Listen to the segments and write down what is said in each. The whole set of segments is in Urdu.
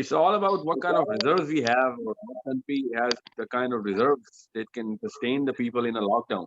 it's all about what kind of reserves we have, or what country has the kind of reserves that can sustain the people in a lockdown.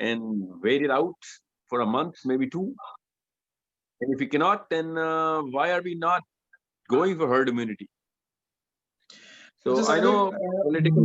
and wait it out for a month, maybe two. And if we cannot, then why are we not going for herd immunity? So I know political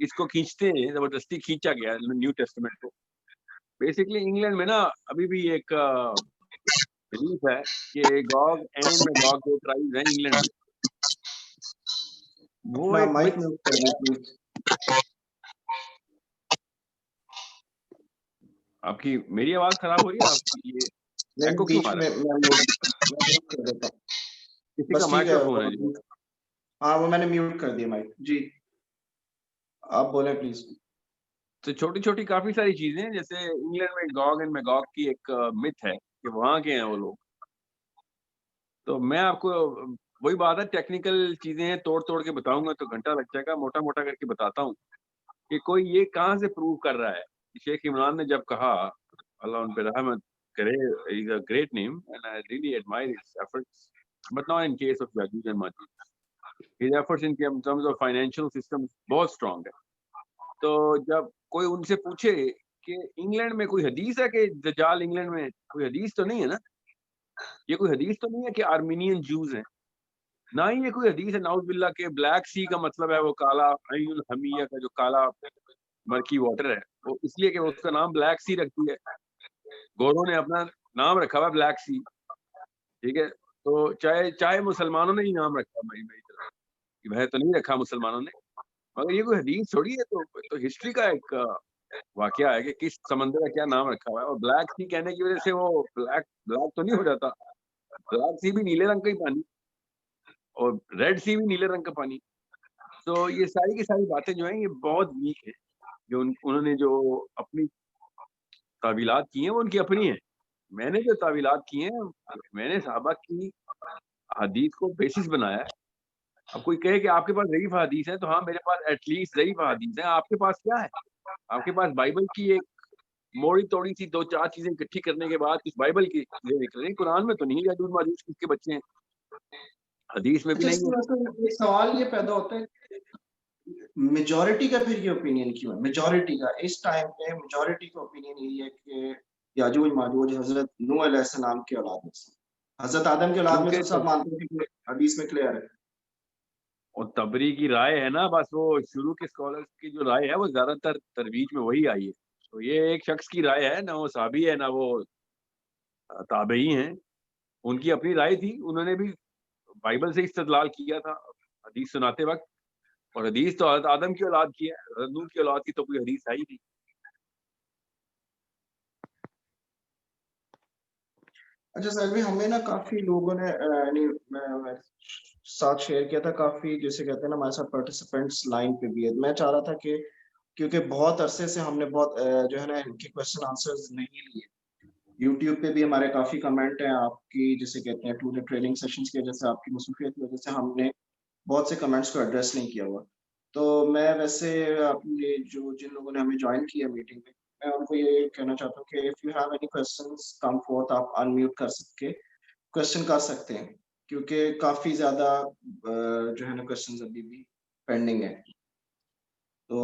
اس کو کھینچتے ہیں, زبردستی کھینچا گیا نیو ٹیسٹمنٹ کو. بیسکلی انگلینڈ میں نا ابھی بھی ایک بلیف ہے کہ گاگ اینڈ میگاگ جو ٹرائبز ہیں انگلینڈ میں, وہ اپنا ایک مائک میوٹ کر دیں پلیز. آپ کی میری آواز خراب ہو رہی ہے, آپ کی یہ ایکو کیوں بیچ آ رہا میں ہے؟ میوٹ کر دیتا ہوں. کسی بس کا ٹھیک ہے, مائکرو فون ہے جو. ہاں وہ میں نے میوٹ کر دیا مائک. جی آپ بولیں پلیز. تو چھوٹی چھوٹی کافی ساری چیزیں ہیں, جیسے انگلینڈ میں گاگ اینڈ میگاگ کی ایک مت ہے کہ وہاں کے ہیں وہ لوگ. تو میں آپ کو وہی بات ہے, ٹیکنیکل چیزیں ہیں, توڑ کے بتاؤں گا تو گھنٹہ لگ جائے گا. موٹا موٹا کر کے بتاتا ہوں کہ کوئی یہ کہاں سے پروو کر رہا ہے. شیخ عمران نے جب کہا, اللہ ان پہ رحمت کرے, is a great name and I really admire his efforts, but not in case of Yajuj and Majuj. His efforts in terms of financial system بہت اسٹرانگ ہے. تو جب کوئی ان سے پوچھے کہ انگلینڈ میں کوئی حدیث ہے کہ دجال انگلینڈ میں, کوئی حدیث تو نہیں ہے نا, یہ کوئی حدیث تو نہیں ہے کہ آرمینین جوز ہیں, نہ ہی یہ کوئی حدیث ہے نعوذ باللہ کہ بلیک سی کا مطلب ہے وہ کالا, عین الحمیہ کا جو کالا مرکی واٹر ہے, وہ اس لیے کہ اس کا نام بلیک سی رکھتی ہے, گوروں نے اپنا نام رکھا ہوا بلیک سی, ٹھیک ہے. تو چاہے مسلمانوں نے ہی نام رکھا, میری طرف وہ تو نہیں رکھا مسلمانوں نے, مگر یہ کوئی حدیث تھوڑی ہے. تو ہسٹری کا ایک واقعہ ہے کہ کس سمندر کا کیا نام رکھا ہوا ہے, اور بلیک سی کہنے کی وجہ سے وہ بلیک تو نہیں ہو جاتا. بلیک سی بھی نیلے رنگ کا ہی پانی, اور ریڈ سی بھی نیلے رنگ کا پانی. تو یہ ساری کی ساری باتیں جو ہیں یہ بہت ویک ہیں. جو انہوں نے جو اپنی تعویلات کی ہیں وہ ان کی اپنی ہیں. میں نے جو تعویلات کی ہیں, میں نے صحابہ کی حدیث کو بیسس بنایا ہے. اب کوئی کہے کہ آپ کے پاس ضعیف حدیث ہے, تو ہاں میرے پاس ایٹ لیسٹ ضعیف حدیث ہے. آپ کے پاس کیا ہے؟ آپ کے پاس بائبل کی ایک موڑی توڑی سی 2-4 چیزیں اکٹھی کرنے کے بعد کچھ بائبل کی چیزیں نکل رہی. قرآن میں تو نہیں یاجوج ماجوج کس کے بچے ہیں, حدیث میں بھی اچھا, اس نہیں ہے. میں ایک سوال یہ پیدا ہوتا ہے میجورٹی کا پھر یہ اوپینین کیوں ہے؟ میجورٹی کا اس ٹائم پہ میجورٹی کا اوپینین یہی ہے کہ یاجوج ماجوج حضرت نوح علیہ السلام کی اولاد میں سے, حضرت آدم کی اولاد میں سے, سب مانتے ہیں کہ حدیث میں کلیئر ہے. اور تبری کی رائے ہے نا, بس وہ شروع کے اسکالرس کی جو رائے ہے وہ زیادہ تر ترویج میں وہی آئی ہے. تو یہ ایک شخص کی رائے ہے, نہ وہ صحابی ہے نہ وہ تابعی ہیں. ان کی اپنی رائے تھی, انہوں نے بھی بائبل سے استدلال کیا تھا حدیث سناتے وقت. اور حدیث تو حضرت آدم کی اولاد کی ہے, حضرت نوح کی اولاد کی تو کوئی حدیث ہے ہی نہیں. اچھا سر بھی ہمیں نا کافی لوگوں نے ساتھ شیئر کیا تھا, کافی جیسے کہتے ہیں نا ہمارے ساتھ پارٹیسپینٹس لائن پہ بھی ہے. میں چاہ رہا تھا کہ کیونکہ بہت عرصے سے ہم نے بہت جو ہے نا ان کے کوشچن آنسرز نہیں لیے. یوٹیوب پہ بھی ہمارے کافی کمنٹ ہیں آپ کی, جیسے کہتے ہیں ٹو ٹریننگ سیشنز کی وجہ سے, آپ کی مصروفیت کی وجہ سے ہم نے بہت سے کمنٹس کو ایڈریس نہیں کیا ہوا. تو میں ویسے اپنے جن لوگوں نے ہمیں جوائن کیا میٹنگ میں, میں ان کو یہ کہنا چاہتا ہوں کہ if you have any questions come forth, آپ انمیوٹ کر سکتے کوشچن کر سکتے ہیں, کیونکہ کافی زیادہ جو ہے نا کوشچنز ابھی بھی پینڈنگ ہے. تو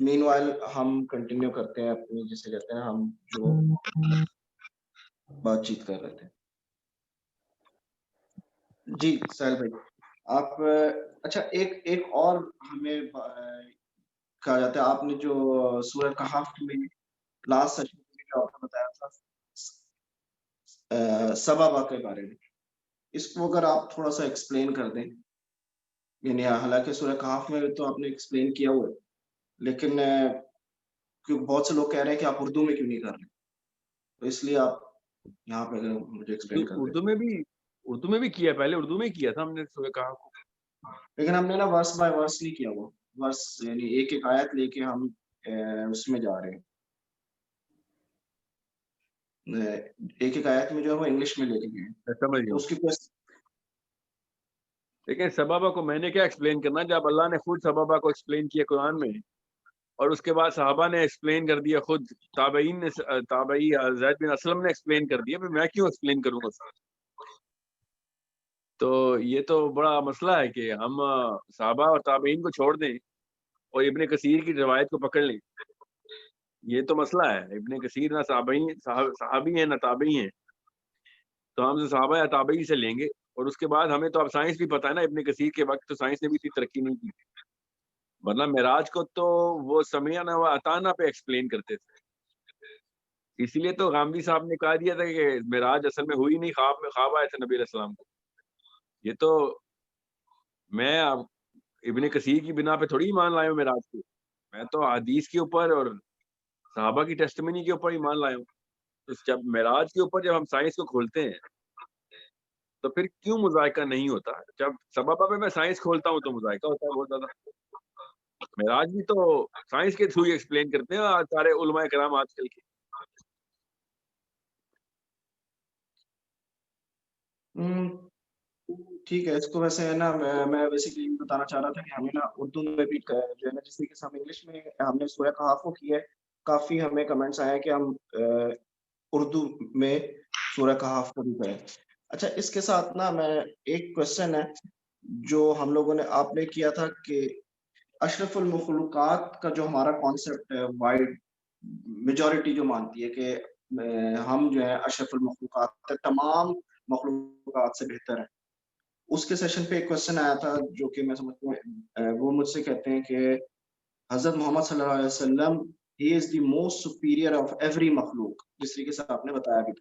مین وائل ہم کنٹینیو کرتے ہیں اپنی, جسے کہتے ہیں ہم جو بات چیت کر رہے تھے. جی سہیل بھائی آپ, اچھا ایک اور ہمیں کہا جاتا ہے, آپ نے جو سورہ کہف میں لاسٹ سیشن میں جو آپ نے بتایا تھا سبابہ کے بارے میں, اس کو اگر آپ تھوڑا سا ایکسپلین کر دیں. یعنی حالانکہ سورہ کہف میں تو آپ نے ایکسپلین کیا ہوا ہے, لیکن کیونکہ بہت سے لوگ کہہ رہے ہیں کہ آپ اردو میں کیوں نہیں کر رہے, تو اس لیے آپ یہاں پہ اگر مجھے ایکسپلین کر دیں. اردو میں بھی کیا, پہلے اردو میں کیا تھا ہم نے سورہ کہف کو, لیکن ہم نے نا ورس بائی ورس نہیں کیا, وہ ورس یعنی ایک ایک آیت لے کے ہم اس میں جا رہے ہیں. ایک ایک آیت میں جو ہے وہ انگلش میں لے کے گئے, تو اس کی لیکن سبابہ کو میں نے کیا ایکسپلین کرنا, جب اللہ نے خود سبابہ کو ایکسپلین کیا قرآن میں, اور اس کے بعد صحابہ نے ایکسپلین کر دیا, خود تابعی زید بن اسلم نے ایکسپلین کر دیا, پھر میں کیوں ایکسپلین کروں گا. تو یہ تو بڑا مسئلہ ہے کہ ہم صحابہ اور تابعین کو چھوڑ دیں اور ابن کثیر کی روایت کو پکڑ لیں. یہ تو مسئلہ ہے. ابن کثیر نہ صحابی ہیں نہ تابعی ہیں, تو ہم صحابہ یا تابعی سے لیں گے, اور اس کے بعد ہمیں تو اب سائنس بھی پتا ہے نا، ابن کثیر کے وقت تو سائنس نے بھی اتنی ترقی نہیں کی، ورنہ معراج کو تو وہ سمیعنا و اطعنا پہ ایکسپلین کرتے تھے. اسی لیے تو غامدی صاحب نے کہا دیا تھا کہ معراج اصل میں ہوئی نہیں، خواب میں خواب آئے تھے نبی علیہ السلام کو. یہ تو میں ابن کثیر کی بنا پہ تھوڑی ایمان لایا ہوں معراج کو، میں تو حدیث کے اوپر اور صحابہ کی ٹیسٹمنی کے اوپر ایمان لایا ہوں. تو جب معراج کے اوپر جب ہم سائنس کو کھولتے ہیں تو پھر کیوں مذائقہ نہیں ہوتا؟ جب سبب پہ میں سائنس کھولتا ہوں تو مذائقہ ہوتا ہے بہت زیادہ. معراج بھی تو سائنس کے تھرو ہی ایکسپلین کرتے ہیں سارے علماء کرام آج کل کے. ٹھیک ہے، اس کو ویسے ہے نا میں بیسیکلی بتانا چاہ رہا تھا کہ ہمیں نا اردو میں بھی جو ہے نا، جس طریقے سے ہم انگلش میں ہم نے سورہ کہف کو کیا ہے، کافی ہمیں کمنٹس آئے کہ ہم اردو میں سورہ کہف کو بھی کریں. اچھا، اس کے ساتھ نا میں ایک کوشچن ہے جو ہم لوگوں نے آپ نے کیا تھا کہ اشرف المخلوقات کا جو ہمارا کانسیپٹ ہے، وائڈ میجورٹی جو مانتی ہے کہ ہم جو ہے اشرف المخلوقات تمام مخلوقات سے بہتر ہیں. اس کے سیشن پہ ایک کوشچن آیا تھا جو کہ میں سمجھتا ہوں وہ مجھ سے کہتے ہیں کہ حضرت محمد صلی اللہ علیہ وسلم he is the most superior of every مخلوق، جس طریقے سے آپ نے بتایا بھی.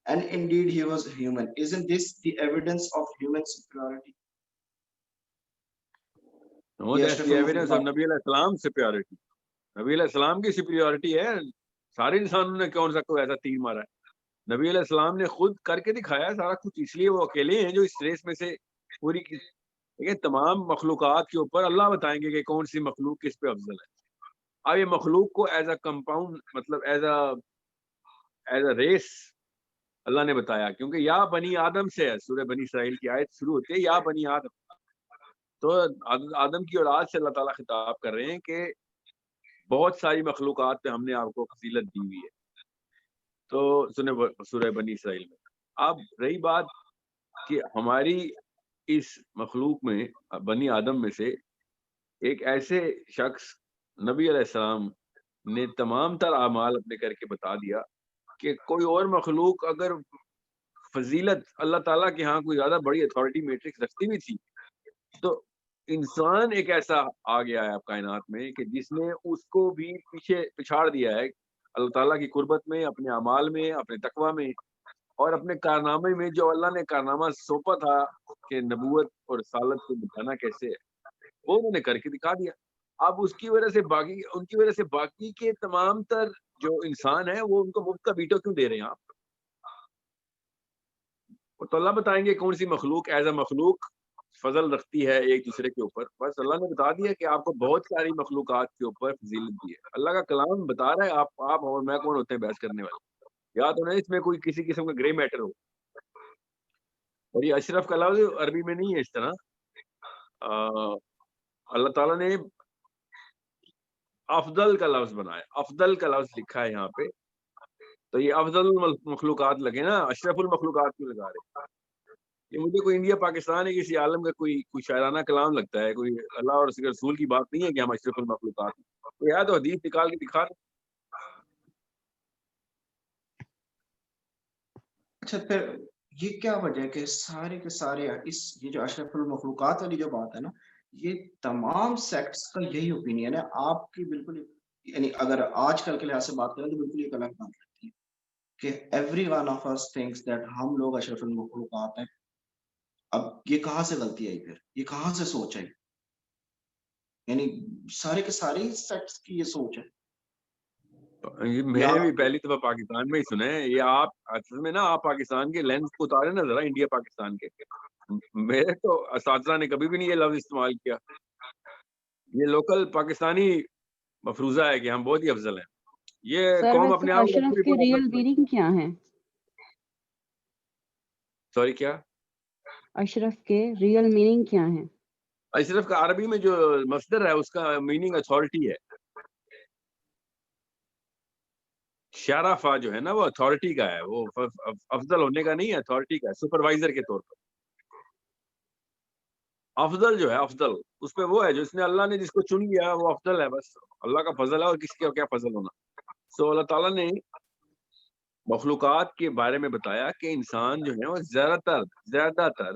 And indeed he was human. Isn't this the evidence of human superiority? No, that's the evidence of نبی علیہ السلام superiority. نبی علیہ السلام کی superiority ہے. سارے انسانوں نے کون سا کوئی ایسا تیر مارا ہے؟ نبی علیہ السلام نے خود کر کے دکھایا سارا کچھ، اس لیے وہ اکیلے ہیں جو اس ریس میں سے پوری تمام مخلوقات کے اوپر اللہ بتائیں گے کہ کون سی مخلوق کس پہ افضل ہے. اب یہ مخلوق کو ایز اے کمپاؤنڈ، مطلب ایز اے ریس اللہ نے بتایا، کیونکہ یا بنی آدم سے ہے. سورہ بنی اسرائیل کی آیت شروع ہوتی ہے یا بنی آدم، تو آدم کی اولاد سے اللہ تعالیٰ خطاب کر رہے ہیں کہ بہت ساری مخلوقات پہ ہم نے آپ کو فضیلت دی ہوئی ہے. تو سورہ بنی اسرائیل میں. اب رہی بات کہ ہماری اس مخلوق میں بنی آدم میں سے ایک ایسے شخص نبی علیہ السلام نے تمام تر اعمال اپنے کر کے بتا دیا کہ کوئی اور مخلوق اگر فضیلت اللہ تعالیٰ کے ہاں کوئی زیادہ بڑی اتھارٹی میٹرکس رکھتی بھی تھی، تو انسان ایک ایسا آ گیا ہے اب کائنات میں کہ جس نے اس کو بھی پیچھے پچھاڑ دیا ہے اللہ تعالیٰ کی قربت میں، اپنے اعمال میں، اپنے تقویٰ میں، اور اپنے کارنامے میں جو اللہ نے کارنامہ سونپا تھا کہ نبوت اور رسالت کو بتانا کیسے ہے، وہ انہوں نے کر کے دکھا دیا. اب اس کی وجہ سے ان کی وجہ سے باقی کے تمام تر جو انسان ہیں وہ ان کو مفت کا ویٹو کیوں دے رہے ہیں؟ آپ تو اللہ بتائیں گے کون سی مخلوق ایز اے مخلوق فضل رکھتی ہے ایک دوسرے کے اوپر. بس اللہ نے بتا دیا کہ آپ کو بہت ساری مخلوقات کے اوپر فضیلت دی ہے. اللہ کا کلام بتا رہا ہے. آپ اور میں کون ہوتے ہیں بحث کرنے والے؟ یا تو نہیں اس میں کوئی کسی قسم کا گرے میٹر ہو. اور یہ اشرف کا لفظ عربی میں نہیں ہے اس طرح. اللہ تعالیٰ نے افضل کا لفظ بنایا، افضل کا لفظ لکھا ہے یہاں پہ. تو یہ افضل مخلوقات لگے نا، اشرف المخلوقات کیوں لگا رہے؟ یہ مجھے کوئی انڈیا پاکستان ہے کسی عالم کا کوئی شاعرانہ کلام لگتا ہے. کوئی اللہ اور اس کے رسول کی بات نہیں ہے کہ ہم اشرف المخلوقات ہیں. تو یا تو حدیث نکال کے دکھا دیں. اچھا، پھر یہ کیا وجہ ہے کہ سارے کے سارے یہ جو اشرف المخلوقات والی جو بات ہے نا، یہ تمام سیکٹس کا یہی اوپینین ہے. آپ کی بالکل، یعنی اگر آج کل کے لحاظ سے بات کریں تو بالکل ایک الگ بات رہتی ہے کہ every one of us thinks that ہم لوگ اشرف المخلوقات ہیں. اب یہ کہاں سے غلطی آئی؟ پھر یہ کہاں سے سوچ آئی؟ یعنی سارے کے سارے سیکٹس کی یہ سوچ ہے. میں بھی پہلی دفعہ پاکستان میں ہی سنا ہے یہ. آپ اصل میں نا آپ پاکستان کے لینس کو اتارے نا ذرا انڈیا پاکستان کے. میرے تو اساتذہ نے کبھی بھی نہیں یہ لفظ استعمال کیا. یہ لوکل پاکستانی مفروضہ ہے کہ ہم بہت ہی افضل ہیں. یہ قوم اپنے آپ اشرف کے ریئل میننگ کیا ہے؟ سوری کیا؟ اشرف کے ریئل میننگ کیا ہے؟ اشرف کا عربی میں جو مصدر ہے اس کا میننگ اتھارٹی ہے. شرفا جو ہے نا وہ اتھارٹی کا ہے، وہ افضل ہونے کا نہیں ہے، اتھارٹی کا ہے، سپروائزر کے طور پر. افضل جو ہے افضل اس پہ وہ ہے جو اس نے اللہ نے جس کو چن لیا وہ افضل ہے. بس اللہ کا فضل ہے اور کسی کا کیا فضل ہونا. سو اللہ تعالیٰ نے مخلوقات کے بارے میں بتایا کہ انسان جو ہے وہ زیادہ تر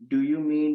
do you mean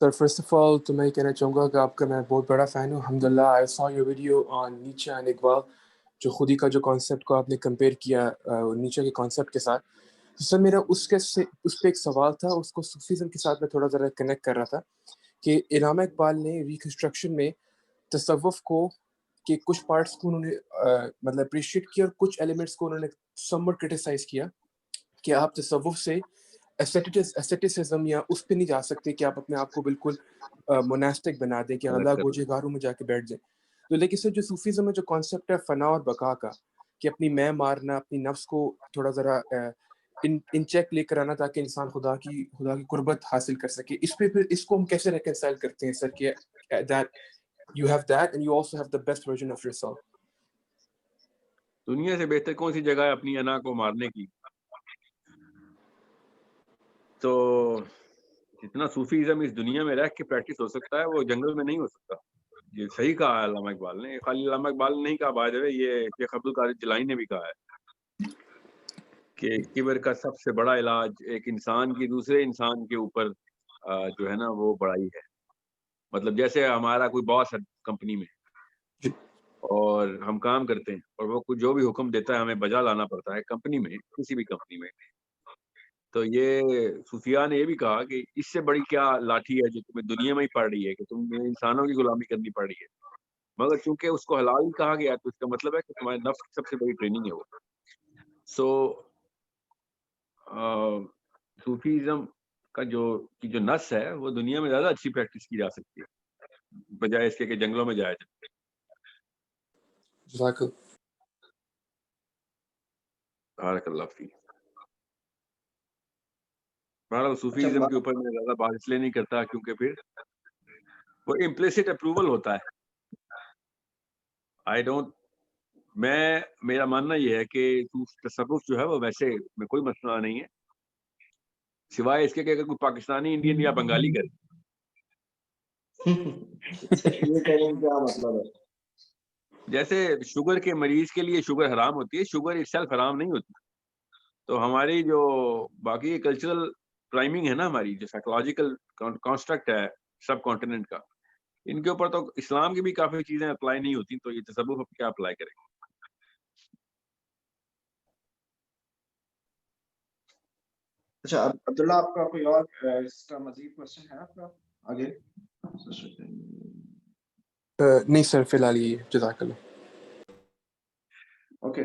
sir first of all تو میں یہ کہنا چاہوں گا کہ آپ کا میں بہت بڑا فین ہوں. الحمدللہ آئی سا یور ویڈیو آن نیچے اینڈ اقبال, جو خودی کا جو کانسیپٹ کو آپ نے کمپیئر کیا نیچے کے کانسیپٹ کے ساتھ. تو سر میرا اس پہ ایک سوال تھا, اس کو صوفیزم کے ساتھ میں تھوڑا ذرا کنیکٹ کر رہا تھا کہ علامہ اقبال نے ریکنسٹرکشن میں تصوف کو کہ کچھ پارٹس کو انہوں نے مطلب اپریشیٹ کیا اور کچھ ایلیمنٹس کو انہوں نے سموٹ کرٹیسائز کیا کہ آپ تصوف سے ایسیٹسزم یا اس پہ نہیں جا سکتے کہ آپ اپنے آپ کو بالکل مناسٹک بنا دیں کہ اللہ گوجے گاروں میں جا کے بیٹھ جائیں. تو لیکن سر جو صوفیزم میں جو کانسیپٹ ہے فنا اور بقا کا, کہ اپنی میں مارنا, اپنی نفس کو تھوڑا ذرا ان چیک لے کر آنا تاکہ انسان خدا کی قربت حاصل کر سکے, اس پہ پھر اس کو ہم کیسے ریکنسائل کرتے ہیں سر کہ that you have that and you also have the best version of yourself. دنیا سے بہتر کون سی جگہ ہے اپنی انا کو مارنے کی؟ تو جتنا صوفیزم اس دنیا میں رہ کے پریکٹس ہو سکتا ہے وہ جنگل میں نہیں ہو سکتا. یہ صحیح کہا ہے علامہ اقبال نے. خالی علامہ اقبال نے نہیں کہا, بائی دا وے یہ شیخ عبد القادر جیلانی نے بھی کہا ہے کہ کبر کا سب سے بڑا علاج ایک انسان کی دوسرے انسان کے اوپر جو ہے نا وہ بڑائی ہے. مطلب جیسے ہمارا کوئی باس ہے کمپنی میں اور ہم کام کرتے ہیں اور وہ جو بھی حکم دیتا ہے ہمیں بجا لانا پڑتا ہے کمپنی میں, کسی بھی کمپنی میں. تو یہ صوفیاء نے یہ بھی کہا کہ اس سے بڑی کیا لاٹھی ہے جو تمہیں دنیا میں ہی پڑ رہی ہے کہ تمہیں انسانوں کی غلامی کرنی پڑ رہی ہے, مگر چونکہ اس کو حلال کہا گیا تو اس کا مطلب ہے کہ تمہارے نفس کی سب سے بڑی ٹریننگ ہے وہ. سو صوفیزم کا جو نس ہے وہ دنیا میں زیادہ اچھی پریکٹس کی جا سکتی ہے بجائے اس کے کہ جنگلوں میں جایا جائے. بارک اللہ فیک. بہرحال صوفیزم کے اوپر میں زیادہ بات اس لیے نہیں کرتا کیونکہ پھر وہ امپلیسٹ اپروول ہوتا ہے. میرا ماننا یہ ہے کہ تصوف جو ہے وہ ویسے میں کوئی مسئلہ نہیں ہے سوائے اس کے کہ اگر کوئی پاکستانی, انڈین یا بنگالی کرے. کیا مطلب ہے؟ جیسے شوگر کے مریض کے لیے شوگر حرام ہوتی ہے, شوگر اٹ سیلف حرام نہیں ہوتی. تو ہماری جو باقی کلچرل پرائمنگ ہے نا, ہماری جو سائیکولوجیکل کانسٹرکٹ ہے سب کانٹیننٹ کا, ان کے اوپر تو اسلام کی بھی کافی چیزیں اپلائی نہیں ہوتی, تو یہ تصوف کیا اپلائی کریں گے. اچھا عبداللہ, آپ کا کوئی اور اس کا مزید کوشچن ہے آپ کا آگے؟ نہیں سر فی الحال یہ جزاک اللہ. اوکے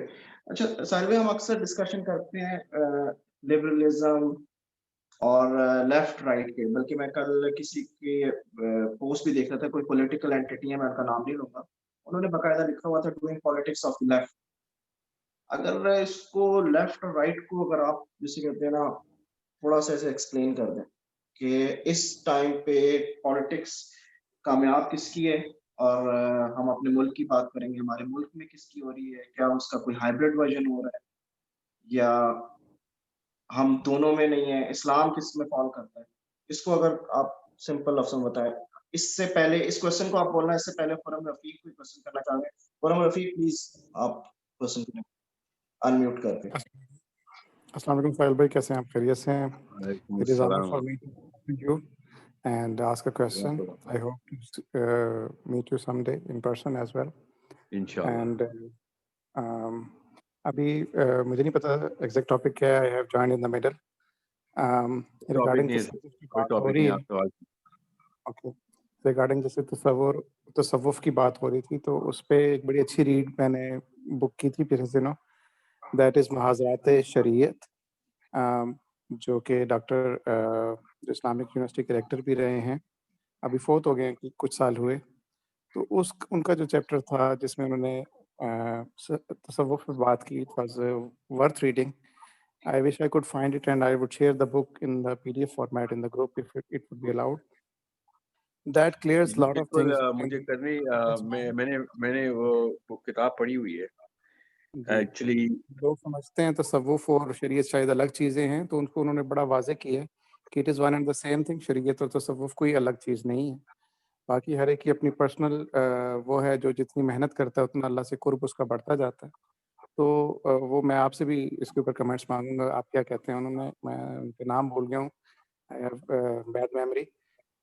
اچھا ساحل بھائی, ہم اکثر ڈسکشن کرتے ہیں لبرلزم اور لیفٹ رائٹ کے, بلکہ میں کل کسی کی پوسٹ بھی دیکھ رہا تھا, کوئی پولیٹیکل اینٹی ہے, میں ان کا نام نہیں لوں گا, انہوں نے باقاعدہ لکھا ہوا تھا ڈوئنگ پالیٹکس آف لیفٹ. اگر اس کو لیفٹ اور رائٹ کو اگر آپ جسے کہتے ہیں نا تھوڑا سا ایسے ایکسپلین کر دیں کہ اس ٹائم پہ پالیٹکس کامیاب کس کی ہے, اور ہم اپنے ملک کی بات کریں گے, ہمارے ملک میں کس کی ہو رہی ہے, کیا اس کا کوئی ہائبرڈ ورژن ہو رہا ہے یا ہم دونوں میں نہیں ہیں, اسلام کس میں فال کرتا ہے. اس کو اگر آپ سمپل لفظوں میں بتائیں. اس سے پہلے اس کوشچن کو آپ بولنا, اس سے پہلے فورم رفیق کوئی کوشچن کرنا چاہ رہے ہیں. فورم رفیق پلیز آپ کوشچن کریں انمیوٹ کر کے. السلام علیکم ساحل بھائی, کیسے ہیں آپ؟ خیریت سے ہیں؟ وعلیکم It is honor السلام. for me to meet you and ask a question. I hope to meet you someday in person as well. انشاءاللہ. And ابھی مجھے نہیں پتا ایگزیکٹ ٹاپک کیا ہے. I have joined in the middle. Regarding کوئی ٹاپک نہیں, آپ سوال. اوکے, ریگارڈنگ جیسے تصوف کی بات ہو رہی تھی, تو اس پہ ایک بڑی اچھی ریڈ میں نے بک کی تھی پچھلے دنوں, دیٹ از محاذرات شریعت, جو کہ ڈاکٹر اسلامک یونیورسٹی کے ریکٹر بھی رہے ہیں, ابھی فوت ہو گئے ہیں کچھ سال ہوئے. تو ان کا جو چیپٹر تھا جس میں انہوں نے تصوف پہ بات کی, it was worth reading. I wish I could find it and I would share the book in the PDF format in the group if it would be allowed. That clears a lot of things. مجھے کرنی, میں نے وہ کتاب پڑھی ہوئی ہے ایکچولی. لوگ سمجھتے ہیں تصوف اور شریعت شاید الگ چیزیں ہیں, تو ان کو انہوں نے بڑا واضح کیا ہے کہ it is one and the same thing. شریعت اور تصوف کوئی الگ چیز نہیں ہے. باقی ہر ایک کی اپنی پرسنل وہ ہے, جو جتنی محنت کرتا ہے اتنا اللہ سے قرب اس کا بڑھتا جاتا ہے. تو وہ میں آپ سے بھی اس کے اوپر کمنٹس مانگوں گا, آپ کیا کہتے ہیں. انہوں نے, میں ان کے نام بھول گیا ہوں, I have bad memory,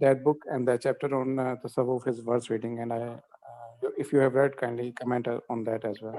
that book and the chapter on tasawwuf is worth reading, and if you have read, kindly comment on that as well.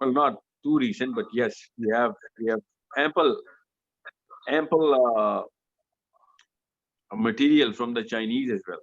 well not too recent but yes we have ample material from the Chinese as well.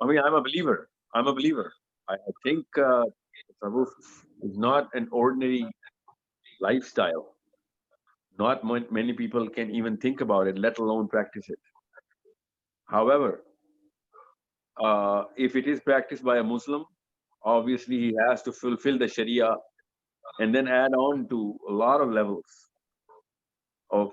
I mean I'm a believer. I think tasawwuf is not an ordinary lifestyle. Not many people can even think about it, let alone practice it. However, if it is practiced by a Muslim, obviously he has to fulfill the Sharia and then add on to a lot of levels of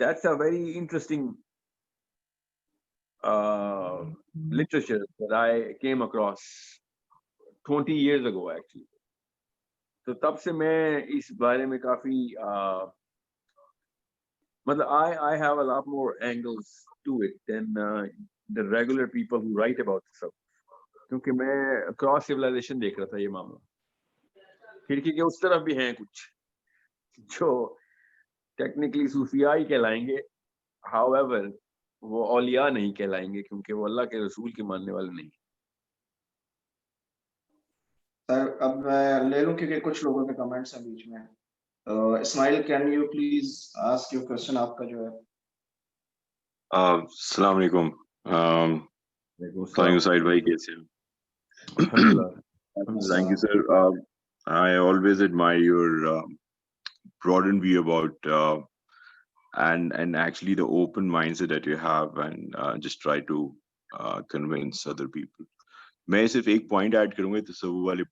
that's a very interesting literature that I came across 20 years ago actually. تو تب سے میں اس بارے میں کافی مطلب I have a lot more angles to it than the regular people who write about this stuff. کیونکہ میں کراس سیولائزیشن دیکھ رہا تھا یہ معاملہ. کھڑکی کے اس طرف بھی ہیں کچھ جو ٹیکنیکلی صوفیاء ہی کہلائیں گے, however وہ اولیاء نہیں کہلائیں گے کیونکہ وہ اللہ کے رسول کے ماننے والے نہیں. سر اب میں لے لوں کیونکہ کچھ لوگوں کے کمنٹس ہیں بیچ میں. Ismail can you please ask your question, آپ کا جو ہے. السلام علیکم. سعید بھائی کیسے ہیں؟ Thank you, sir. I always admire your broadened view about and actually the open mindset that you have, and just try to convince other people. میں صرف ایک پوائنٹ ایڈ کروں گا تصوف والے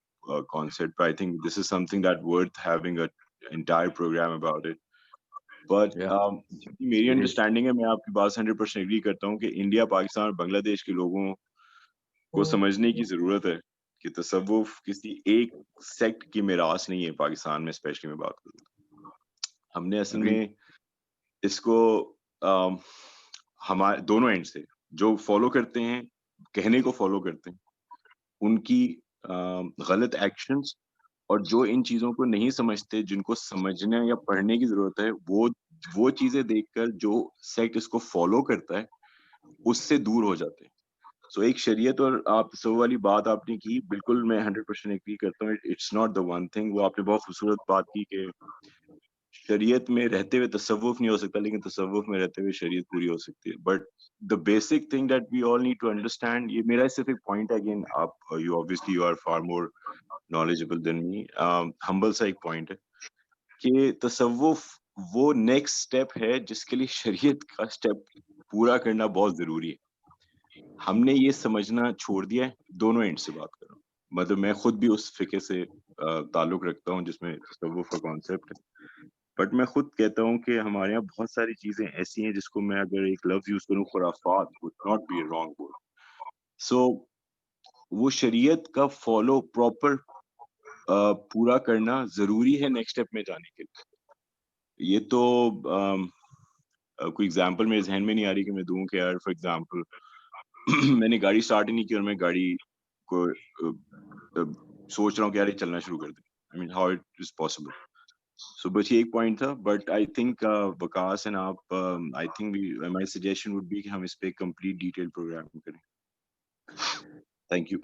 کانسیپٹ پہ. I think this is something that worth having an entire program about it. But میری انڈرسٹینڈنگ ہے, میں آپ کی بات 100% اگری کرتا ہوں کہ انڈیا, پاکستان اور بنگلہ دیش کے لوگوں کو سمجھنے کی ضرورت ہے کہ تصوف کسی ایک سیکٹ کی میراث نہیں ہے. پاکستان میں اسپیشلی میں بات کروں, ہم نے اصل میں اس کو ہمارے دونوں اینڈ سے جو فالو کرتے ہیں, کہنے کو فالو کرتے ہیں, ان کی غلط ایکشنز, اور جو ان چیزوں کو نہیں سمجھتے, جن کو سمجھنے یا پڑھنے کی ضرورت ہے, وہ چیزیں دیکھ کر جو سیکٹ اس کو فالو کرتا ہے اس سے دور ہو جاتے ہیں. سو ایک شریعت, اور آپ تصوف والی بات آپ نے کی, بالکل میں 100% ایگری کرتا ہوں. It's not the one thing. وہ آپ نے بہت خوبصورت بات کی کہ شریعت میں رہتے ہوئے تصوف نہیں ہو سکتا, لیکن تصوف میں رہتے ہوئے شریعت پوری ہو سکتی ہے. But the basic thing that we all need to understand, یہ میرا صرف ایک پوائنٹ ہے, اگین آپ you are far more knowledgeable than me, humble سا ایک پوائنٹ ہے کہ تصوف وہ نیکسٹ اسٹیپ ہے جس کے لیے شریعت کا اسٹیپ پورا کرنا بہت ضروری ہے. ہم نے یہ سمجھنا چھوڑ دیا ہے. دونوں اینڈ سے بات کر رہا ہوں, مطلب میں خود بھی اس فقہ سے تعلق رکھتا ہوں جس میں تصوف کا کانسیپٹ ہے, بٹ میں خود کہتا ہوں کہ ہمارے یہاں بہت ساری چیزیں ایسی ہیں جس کو میں اگر ایک لفظ یوز کروں, خرافات, would not be a wrong word. سو وہ شریعت کا فالو پراپر پورا کرنا ضروری ہے نیکسٹ اسٹیپ میں جانے کے لیے. یہ تو کوئی ایگزامپل میرے ذہن میں نہیں آ رہی کہ میں دوں کہ یار فار ایگزامپل میں نے گاڑی اسٹارٹ ہی نہیں کی اور میں گاڑی کو سوچ رہا ہوں کہ یار یہ چلنا شروع کر دیں. I mean, how it is possible. So بس یہ ایک پوائنٹ تھا. But I think Vikas and آپ, I think my suggestion would be کہ ہم اس پہ کمپلیٹ ڈیٹیل پروگرام کریں. Thank you.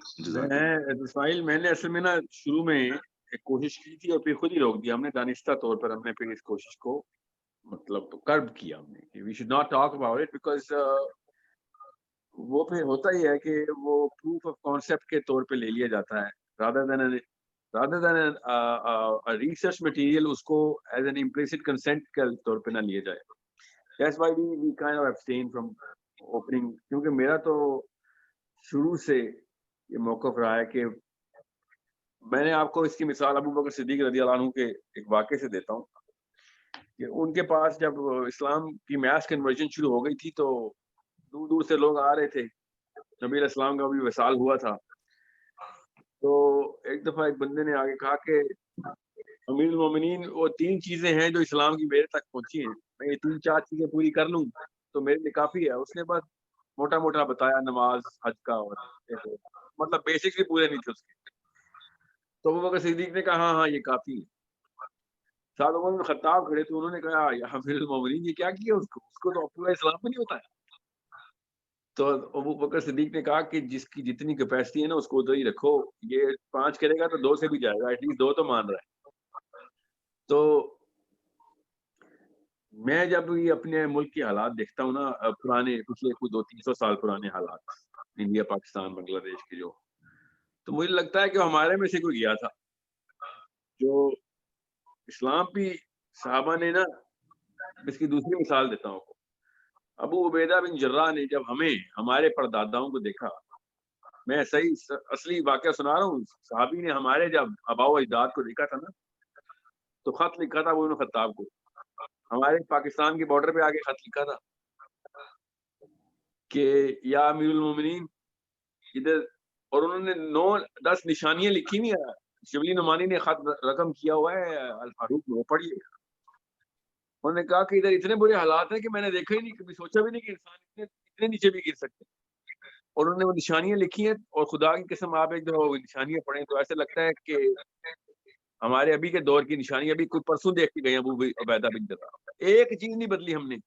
اسماعیل, میں نے اصل میں نا شروع میں ایک کوشش کی تھی اور پھر خود ہی روک دیا. ہم نے دانستہ طور پر ہم نے پھر اس کوشش کو مطلب کرب کیا ہم نے کہ we should not talk about it, because وہ پھر ہوتا ہی ہے کہ وہ پروف آف کانسیپٹ کے طور پہ لے لیا جاتا ہے rather than a research material, اس کو as an implicit consent کے طور پہ نہ لیا جائے. That's why we kind of abstain from opening, کیونکہ میرا تو شروع سے یہ موقف رہا ہے کہ میں نے آپ کو اس کی مثال ابو بکر صدیق رضی اللہ عنہ کے ایک واقعے سے دیتا ہوں کہ ان کے پاس جب اسلام کی میس کنورژن شروع ہو گئی تھی تو دور دور سے لوگ آ رہے تھے. نبی علیہ السلام کا بھی وصال ہوا تھا, تو ایک دفعہ ایک بندے نے آگے کہا کہ امیر المومنین, وہ 3 چیزیں ہیں جو اسلام کی میرے تک پہنچی ہیں, میں یہ 3-4 چیزیں پوری کر لوں تو میرے لیے کافی ہے. اس نے بس موٹا موٹا بتایا, نماز, حج کا, اور مطلب بیسکس بھی پورے نہیں تھے اس کے. تو ابو بکر صدیق نے کہا ہاں یہ کافی ہے. ساتھ عمر بن خطاب کھڑے تھے, انہوں نے کہا یا امیر المومنین یہ کیا کیا اس کو تو پورا اسلام میں نہیں بتایا. تو ابو بکر صدیق نے کہا کہ جس کی جتنی کیپیسٹی ہے نا اس کو ادھر ہی رکھو, یہ 5 کرے گا تو 2 سے بھی جائے گا, ایٹ لیسٹ 2 تو مان رہا ہے. تو میں جب یہ اپنے ملک کے حالات دیکھتا ہوں نا, پرانے پچھلے 200-300 سال پرانے حالات انڈیا, پاکستان, بنگلہ دیش کے, جو تو مجھے لگتا ہے کہ ہمارے میں سے کوئی گیا تھا جو اسلام بھی صحابہ نے نا. اس کی دوسری مثال دیتا ہوں. ابو عبیدہ بن جراح نے جب ہمارے پرداداؤں کو دیکھا, میں صحیح اصلی واقعہ سنا رہا ہوں, صحابی نے ہمارے جب آباء و اجداد کو دیکھا تھا نا تو خط لکھا تھا وہ خطاب کو ہمارے پاکستان کے بارڈر پہ آگے خط لکھا تھا کہ یا امیر المومنین ادھر، اور انہوں نے 9-10 نشانیاں لکھی ہوئی ہیں. شبلی نعمانی نے خط رقم کیا ہوا ہے الفاروق میں، وہ پڑھیے. انہوں نے کہا کہ ادھر اتنے برے حالات ہیں کہ میں نے دیکھا ہی نہیں، کبھی سوچا بھی نہیں کہ انسان اتنے نیچے بھی گر سکتے ہیں. اور انہوں نے وہ نشانیاں لکھی ہیں، اور خدا کی قسم آپ ایک دفعہ وہ نشانیاں پڑھیں تو ایسا لگتا ہے کہ ہمارے ابھی کے دور کی نشانی ابھی کوئی پرسوں دیکھ کے گئے ابو عبیدہ بن جرح. ایک چیز نہیں بدلی ہم نے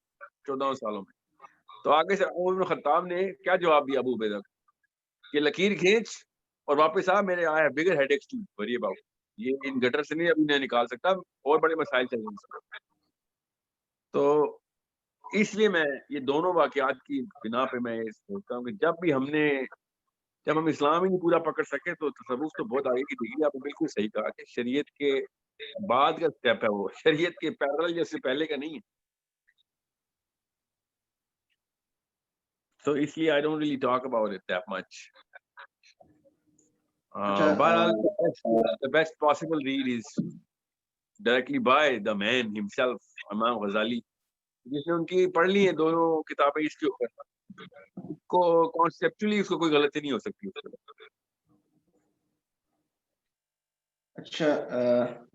14 سالوں میں. تو آگے سے عمر بن خطاب نے کیا جواب دیا ابو عبیدہ کو کہ لکیر کھینچ اور واپس آ، میرے آیا bigger headache to worry about. یہ ان گٹر سے نہیں ابھی نہیں نکال سکتا، اور بڑے مسائل چل رہے ہیں. تو اس لیے میں یہ دونوں واقعات کی بنا پہ میں یہ سوچتا ہوں کہ جب ہم اسلام ہی نہیں پورا پکڑ سکے تو تصوف تو بہت آگے کی ڈگری. آپ نے بالکل صحیح کہا کہ شریعت کے بعد کا سٹیپ ہے، وہ شریعت کے پیرل جیسے پہلے کا نہیں ہے. تو اس لیے I don't really talk about it that much. But the best possible read is directly by the man himself, امام غزالی، جس نے ان کی پڑھ لی ہیں دونوں کتابیں اس کے اوپر. کو کانسیپچولی اس کو کوئی غلطی نہیں ہو سکتی. اچھا،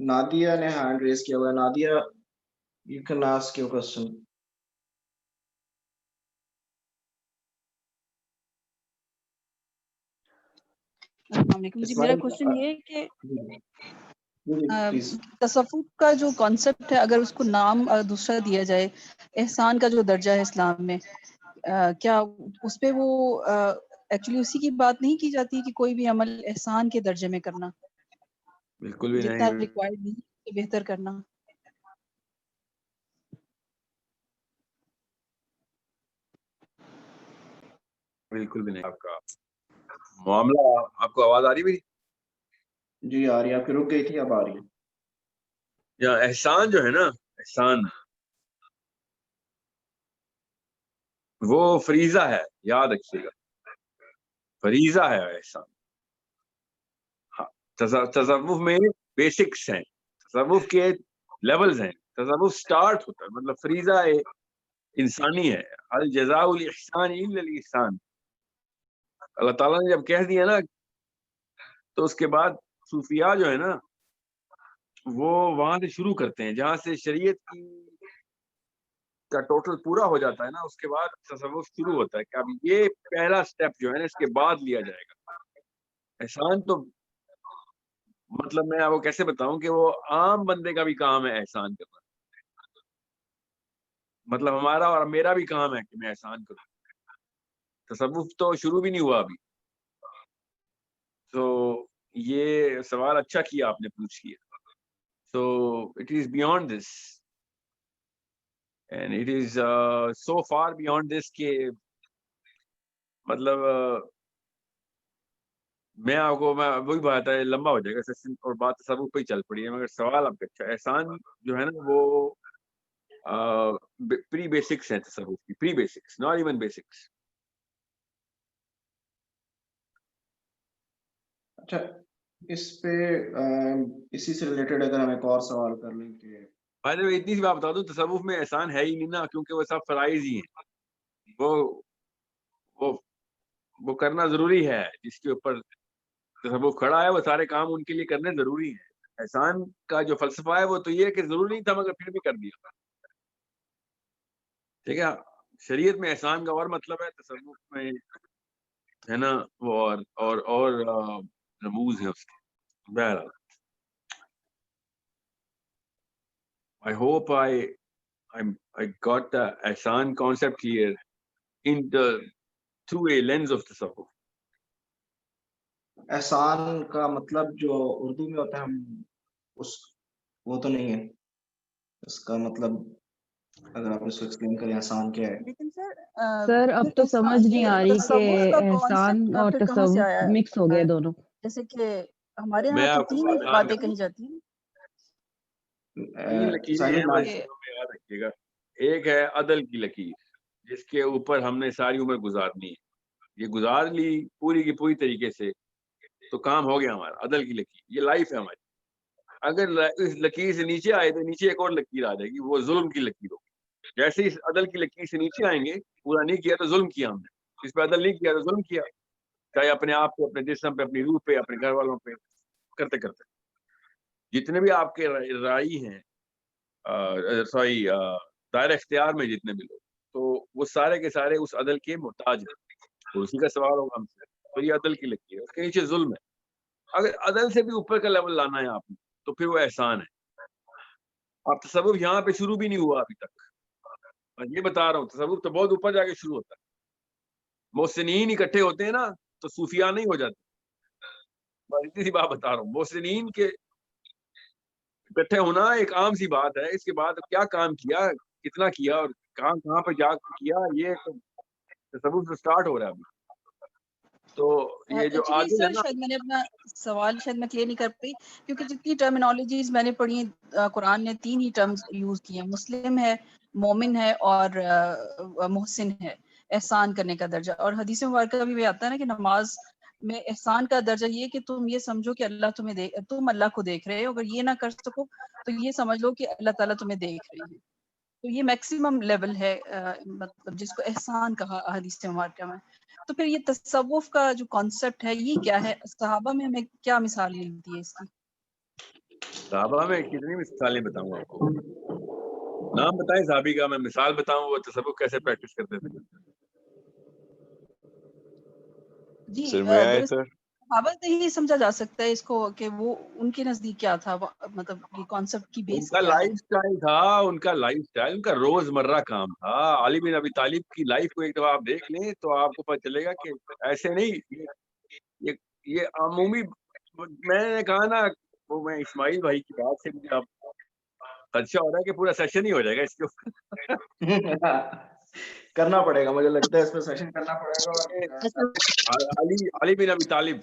نادیہ نے ہینڈ ریز کیا ہوا ہے. Nadia, you can ask your question. السلام علیکم جی. میرا کوشچن یہ ہے کہ پلیز. تصوف کا جو کانسیپٹ ہے، اگر اس کو نام دوسرا دیا جائے، احسان کا جو درجہ ہے اسلام میں، کیا اس پہ وہ ایکچولی اسی کی بات نہیں کی جاتی کہ کوئی بھی عمل احسان کے درجے میں کرنا، بالکل بھی جتنا نہیں، ریکوائرڈ نہیں اس سے بہتر کرنا؟ بالکل بھی نہیں. آپ کا معاملہ، آپ کو آواز آ رہی میری؟ جی آ رہی ہے، آپ کی رک گئی تھی، اب آ رہی ہے. یا احسان جو ہے نا، احسان وہ فریضہ ہے، یاد رکھیے گا، فریضہ ہے احسان. تصوف میں بیسکس ہیں، تصوف کے لیولز ہیں. تصوف سٹارٹ ہوتا ہے، مطلب فریضہ انسانی ہے. الجزاء الاحسان الا الاحسان. اللہ تعالیٰ نے جب کہہ دیا نا تو اس کے بعد صوفیاء جو ہے نا وہ وہاں سے شروع کرتے ہیں جہاں سے شریعت کی کا ٹوٹل پورا ہو جاتا ہے نا، اس کے بعد تصوف شروع ہوتا ہے کہ اب یہ پہلا سٹیپ جو ہے نا اس کے بعد لیا جائے گا. احسان تو مطلب میں آپ کو کیسے بتاؤں کہ وہ عام بندے کا بھی کام ہے احسان کرنا. مطلب ہمارا اور میرا بھی کام ہے کہ میں احسان کروں. تصوف تو شروع بھی نہیں ہوا ابھی. تو یہ سوال اچھا کیا آپ نے پوچھ کیا. So it is beyond this, and it is so far beyond this کہ مطلب میں آپ کو وہی بات ہے، لمبا ہو جائے گا سیشن اور بات تصوف پہ ہی چل پڑی ہے. مگر سوال آپ کا اچھا. احسان جو ہے نا وہ پری بیسکس ہیں تصوف کی، پری بیسکس، ناٹ ایون بیسکس. اچھا، اس پہ اسی سے ریلیٹڈ اگر ہم ایک اور سوال کر لیں کہ اتنی سی بات بتا دوں، تصوف میں احسان ہے ہی نہیں نا، کیونکہ وہ سب فرائض ہی ہیں. وہ کرنا ضروری ہے. جس کے اوپر تصوف کھڑا ہے وہ سارے کام ان کے لیے کرنے ضروری ہیں. احسان کا جو فلسفہ ہے وہ تو یہ ہے کہ ضروری نہیں تھا مگر پھر بھی کر دیا. ٹھیک ہے. شریعت میں احسان کا اور مطلب ہے، تصوف میں ہے نا وہ اور رموز ہیں اس کے. بہرحال I hope I got the ihsan concept clear through a lens of tasawwuf. احسان کا مطلب جو اردو میں ہوتا ہے ہم وہ تو نہیں ہے اس کا مطلب، اگر آپ اس کو ایکسپلین کریں احسان کیا ہے. لیکن سر اب تو سمجھ نہیں آ رہی کہ احسان اور تصوف مکس ہو گئے دونوں. جیسے کہ ہمارے یہاں تو تین باتیں کہی جاتی ہیں. تین لکیریں ہیں، یاد رکھیے گا. ایک ہے عدل کی لکیر، جس کے اوپر ہم نے ساری عمر گزارنی ہے. یہ گزار لی پوری کی پوری طریقے سے تو کام ہو گیا ہمارا. عدل کی لکیر یہ لائف ہے ہماری. اگر اس لکیر سے نیچے آئے تو نیچے ایک اور لکیر آ جائے گی, وہ ظلم کی لکیر ہوگی. جیسے اس عدل کی لکیر سے نیچے آئیں گے, پورا نہیں کیا تو ظلم کیا ہم نے, اس پہ عدل نہیں کیا تو ظلم کیا, چاہے اپنے آپ پہ, اپنے جسم پہ, اپنی روح پہ, اپنے گھر والوں پہ, کرتے کرتے جتنے بھی آپ کے رائی ہیں, سوری دائرہ اختیار میں جتنے بھی لوگ, تو وہ سارے کے سارے اس عدل کے محتاج ہیں. تو اسی کا سوال ہوگا ہم سے, تو یہ عدل کی لکیر ہے, اس کے نیچے ظلم ہے. اگر عدل سے بھی اوپر کا لیول لانا ہے آپ نے تو پھر وہ احسان ہے. اب تصوف یہاں پہ شروع بھی نہیں ہوا ابھی تک, میں یہ بتا رہا ہوں, تصوف تو بہت اوپر جا کے شروع ہوتا ہے. محسنین اکٹھے ہوتے ہیں نا تو صوفیاء نہیں ہو جاتے. میں اتنی سی بات بتا رہا ہوں, محسنین کے اکٹھے ہونا ایک عام سی بات ہے. اس کے بعد کیا کام کیا, کتنا کیا, اور کہاں پہ جا کیا, یہ تصوف سے سٹارٹ ہو رہا ہے ابھی. تو یہ جو ایکچولی عادل ہے سر نا, شاید میں نے اپنا سوال شاید میں کلیئر نہیں کر پائی, کیونکہ جتنی ٹرمینالوجیز میں نے پڑھی ہیں, قرآن نے 3 ہی ٹرمز یوز کی ہیں, مسلم ہے, مومن ہے, اور محسن ہے, احسان کرنے کا درجہ. اور حدیث مبارکہ بھی آتا ہے نا کہ نماز میں احسان کا درجہ یہ کہ تم یہ سمجھو کہ اللہ تم اللہ کو دیکھ رہے ہو, اگر یہ نہ کر سکو تو یہ سمجھ لو کہ اللہ تعالیٰ تمہیں دیکھ رہی ہے. تو یہ میکسیمم لیول ہے, مطلب جس کو احسان کہا حدیث مبارکہ میں. تو پھر یہ تصوف کا جو کانسیپٹ ہے یہ کیا ہے, صحابہ میں ہمیں کیا مثال ملتی ہے اس کی؟ صحابہ میں کتنی مثالیں بتاؤں آپ کو, نام بتائیں صحابی کا, میں مثال بتاؤں وہ تصوف کیسے پریکٹس کرتے تھے. جی سر میں آئے دراصل سر, صحابہ سے ہی سمجھا جا سکتا ہے اس کو کہ وہ ان کے نزدیک کیا تھا, مطلب یہ کانسیپٹ کی ان بیس کا کیا ہے. لائف سٹائل تھا, ان کا لائف سٹائل, ان کا روز مرہ کام تھا. علی بن ابی طالب کی لائف کو ایک دفعہ آپ دیکھ لیں تو آپ کو پتہ چلے گا کہ ایسے نہیں, یہ عمومی. میں نے کہا نا, وہ میں اسماعیل بھائی کی بات سے مجھے اب خدشہ ہو رہا ہے کہ پورا سیشن ہی ہو جائے گا اس کے اوپر. کرنا پڑے گا, مجھے لگتا ہے اس پہ سیشن کرنا پڑے گا. علی بن ابی طالب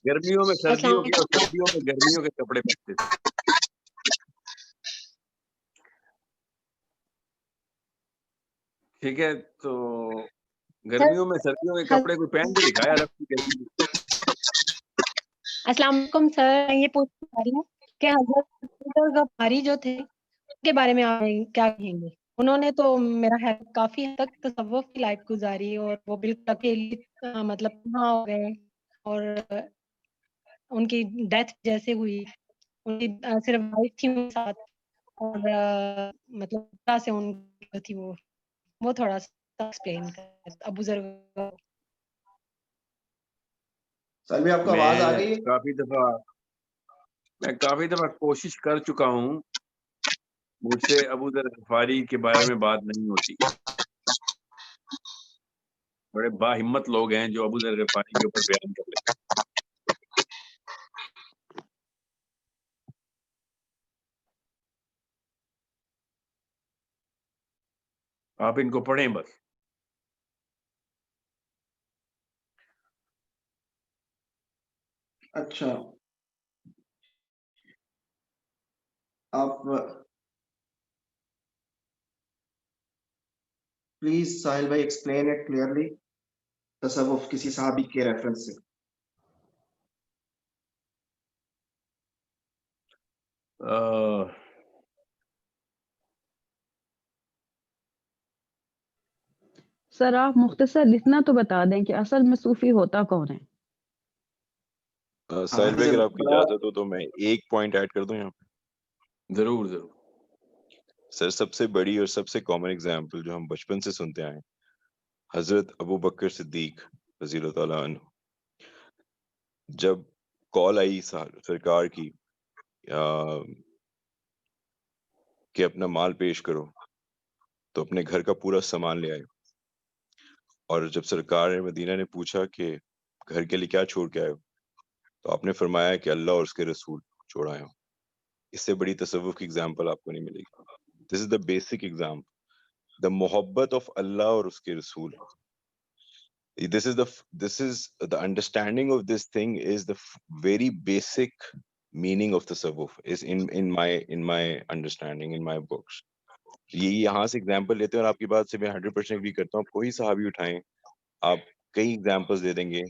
گرمیوں میں سردیوں کے اور سردیوں میں گرمیوں کے کپڑے پہنتے تھے. ٹھیک ہے, تو گرمیوں میں سردیوں کے کپڑے کوئی پہن کے دکھایا رب کی گرمی میں. السلام علیکم سر, یہ پوچھنا چاہ رہی ہوں کہ حضرت غفاری جو تھے ان کے بارے میں آپ کیا کہیں گے؟ انہوں نے تو میرا خیال کافی حد تک تصوف کی لائف گزاری, اور وہ بالکل اکیلی, مطلب کہاں ہو گئے, اور ان کی ڈیتھ جیسے ہوئی, ان کی صرف وائف تھی ان کے ساتھ, اور مطلب طرح سے ان کی تھی وہ تھوڑا سا ایکسپلین کر ابو ذر. سلمی آپ کو آواز آ گئی؟ میں کافی دفعہ کوشش کر چکا ہوں, مجھ سے ابو ذر غفاری کے بارے میں بات نہیں ہوتی. بڑے با ہمت لوگ ہیں جو ابو ذر غفاری کے اوپر بیان کر لیتے ہیں. آپ ان کو پڑھیں بس. اچھا, آپ پلیز ساحل بھائی ایکسپلین اٹ کلیئرلی, تصوف کسی صحابی کے ریفرنس سے. سر آپ مختصر اتنا تو بتا دیں کہ اصل میں صوفی ہوتا کون ہے؟ ساحل بھائی اگر آپ کی اجازت ہو تو میں ایک پوائنٹ ایڈ کر دوں یہاں پہ. ضرور ضرور. سر سب سے بڑی اور سب سے کامن ایگزامپل جو ہم بچپن سے سنتے آئے, حضرت ابو بکر صدیق رضی اللہ تعالیٰ عنہ, جب کال آئی سرکار کی کہ اپنا مال پیش کرو, تو اپنے گھر کا پورا سامان لے آئے. اور جب سرکار مدینہ نے پوچھا کہ گھر کے لیے کیا چھوڑ کے آئے ہو, تو آپ نے فرمایا کہ اللہ اور اس کے رسول چھوڑ آئے ہو. اس سے بڑی تصوف کی ایگزامپل آپ کو نہیں ملے گی. دس از دا بیسک ایگزامپل, دا محبت آف اللہ اور اس کے رسول. This is the understanding of this thing is the very basic meaning of tasawwuf is in my understanding, in my books. یہ یہاں سے ایگزامپل لیتے ہیں, اور آپ کی بات سے میں 100% اگری کرتا ہوں. کوئی صحابی اٹھائیں, آپ کئی ایگزامپلس دے دیں گے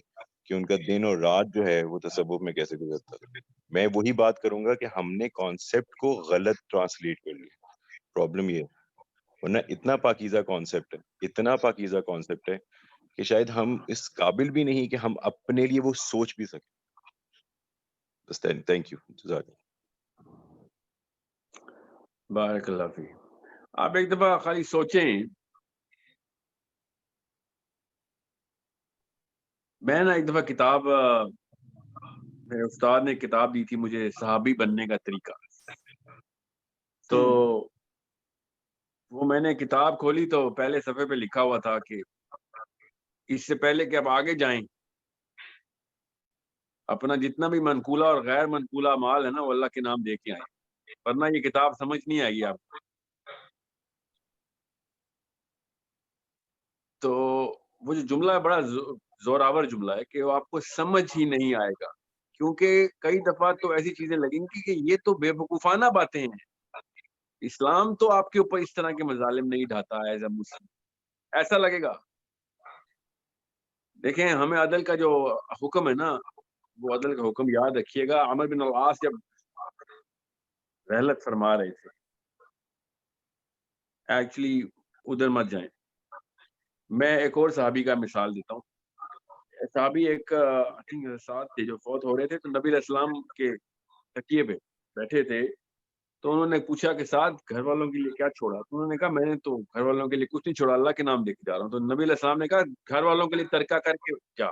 کہ ان کا دن اور رات جو ہے وہ تصوف میں کیسے گزرتا تھا. میں وہی بات کروں گا کہ ہم نے کانسیپٹ کو غلط ٹرانسلیٹ کر لیا. پرابلم یہ ہے. ورنہ اتنا پاکیزہ کانسیپٹ ہے کہ شاید ہم اس قابل بھی نہیں کہ ہم اپنے لیے وہ سوچ بھی سکیں. بس تھینک یو. بارک اللہ فی. آپ ایک دفعہ خالی سوچیں. میں نا ایک دفعہ کتاب، میرے استاد نے کتاب دی تھی مجھے، صحابی بننے کا طریقہ. تو وہ میں نے کتاب کھولی تو پہلے صفحے پہ لکھا ہوا تھا کہ اس سے پہلے کہ آپ آگے جائیں اپنا جتنا بھی منقولہ اور غیر منقولہ مال ہے نا وہ اللہ کے نام دے کے آئیں، ورنہ یہ کتاب سمجھ نہیں آئے گی آپ کو. تو وہ جو جملہ ہے بڑا زوراور جملہ ہے کہ وہ آپ کو سمجھ ہی نہیں آئے گا، کیونکہ کئی دفعہ تو ایسی چیزیں لگیں گی کہ یہ تو بے وقوفانہ باتیں ہیں. اسلام تو آپ کے اوپر اس طرح کے مظالم نہیں ڈھاتا ایز اے مسلم، ایسا لگے گا. دیکھیں ہمیں عدل کا جو حکم ہے نا، وہ عدل کا حکم یاد رکھیے گا. عمر بن العاص جب رحلت فرما رہے تھے، ایکچولی ادھر مت جائیں. میں ایک اور صحابی کا مثال دیتا ہوں. صحابی ایک ساتھ تھے جو فوت ہو رہے تھے، تو نبی علیہ السلام کے تکیے پہ بیٹھے تھے. تو انہوں نے پوچھا کہ ساتھ گھر والوں کے لیے کیا چھوڑا؟ تو انہوں نے کہا میں نے تو گھر والوں کے لیے کچھ نہیں چھوڑا، اللہ کے نام دے کے جا رہا ہوں. تو نبی علیہ السلام نے کہا گھر والوں کے لیے ترکہ کر کے جا،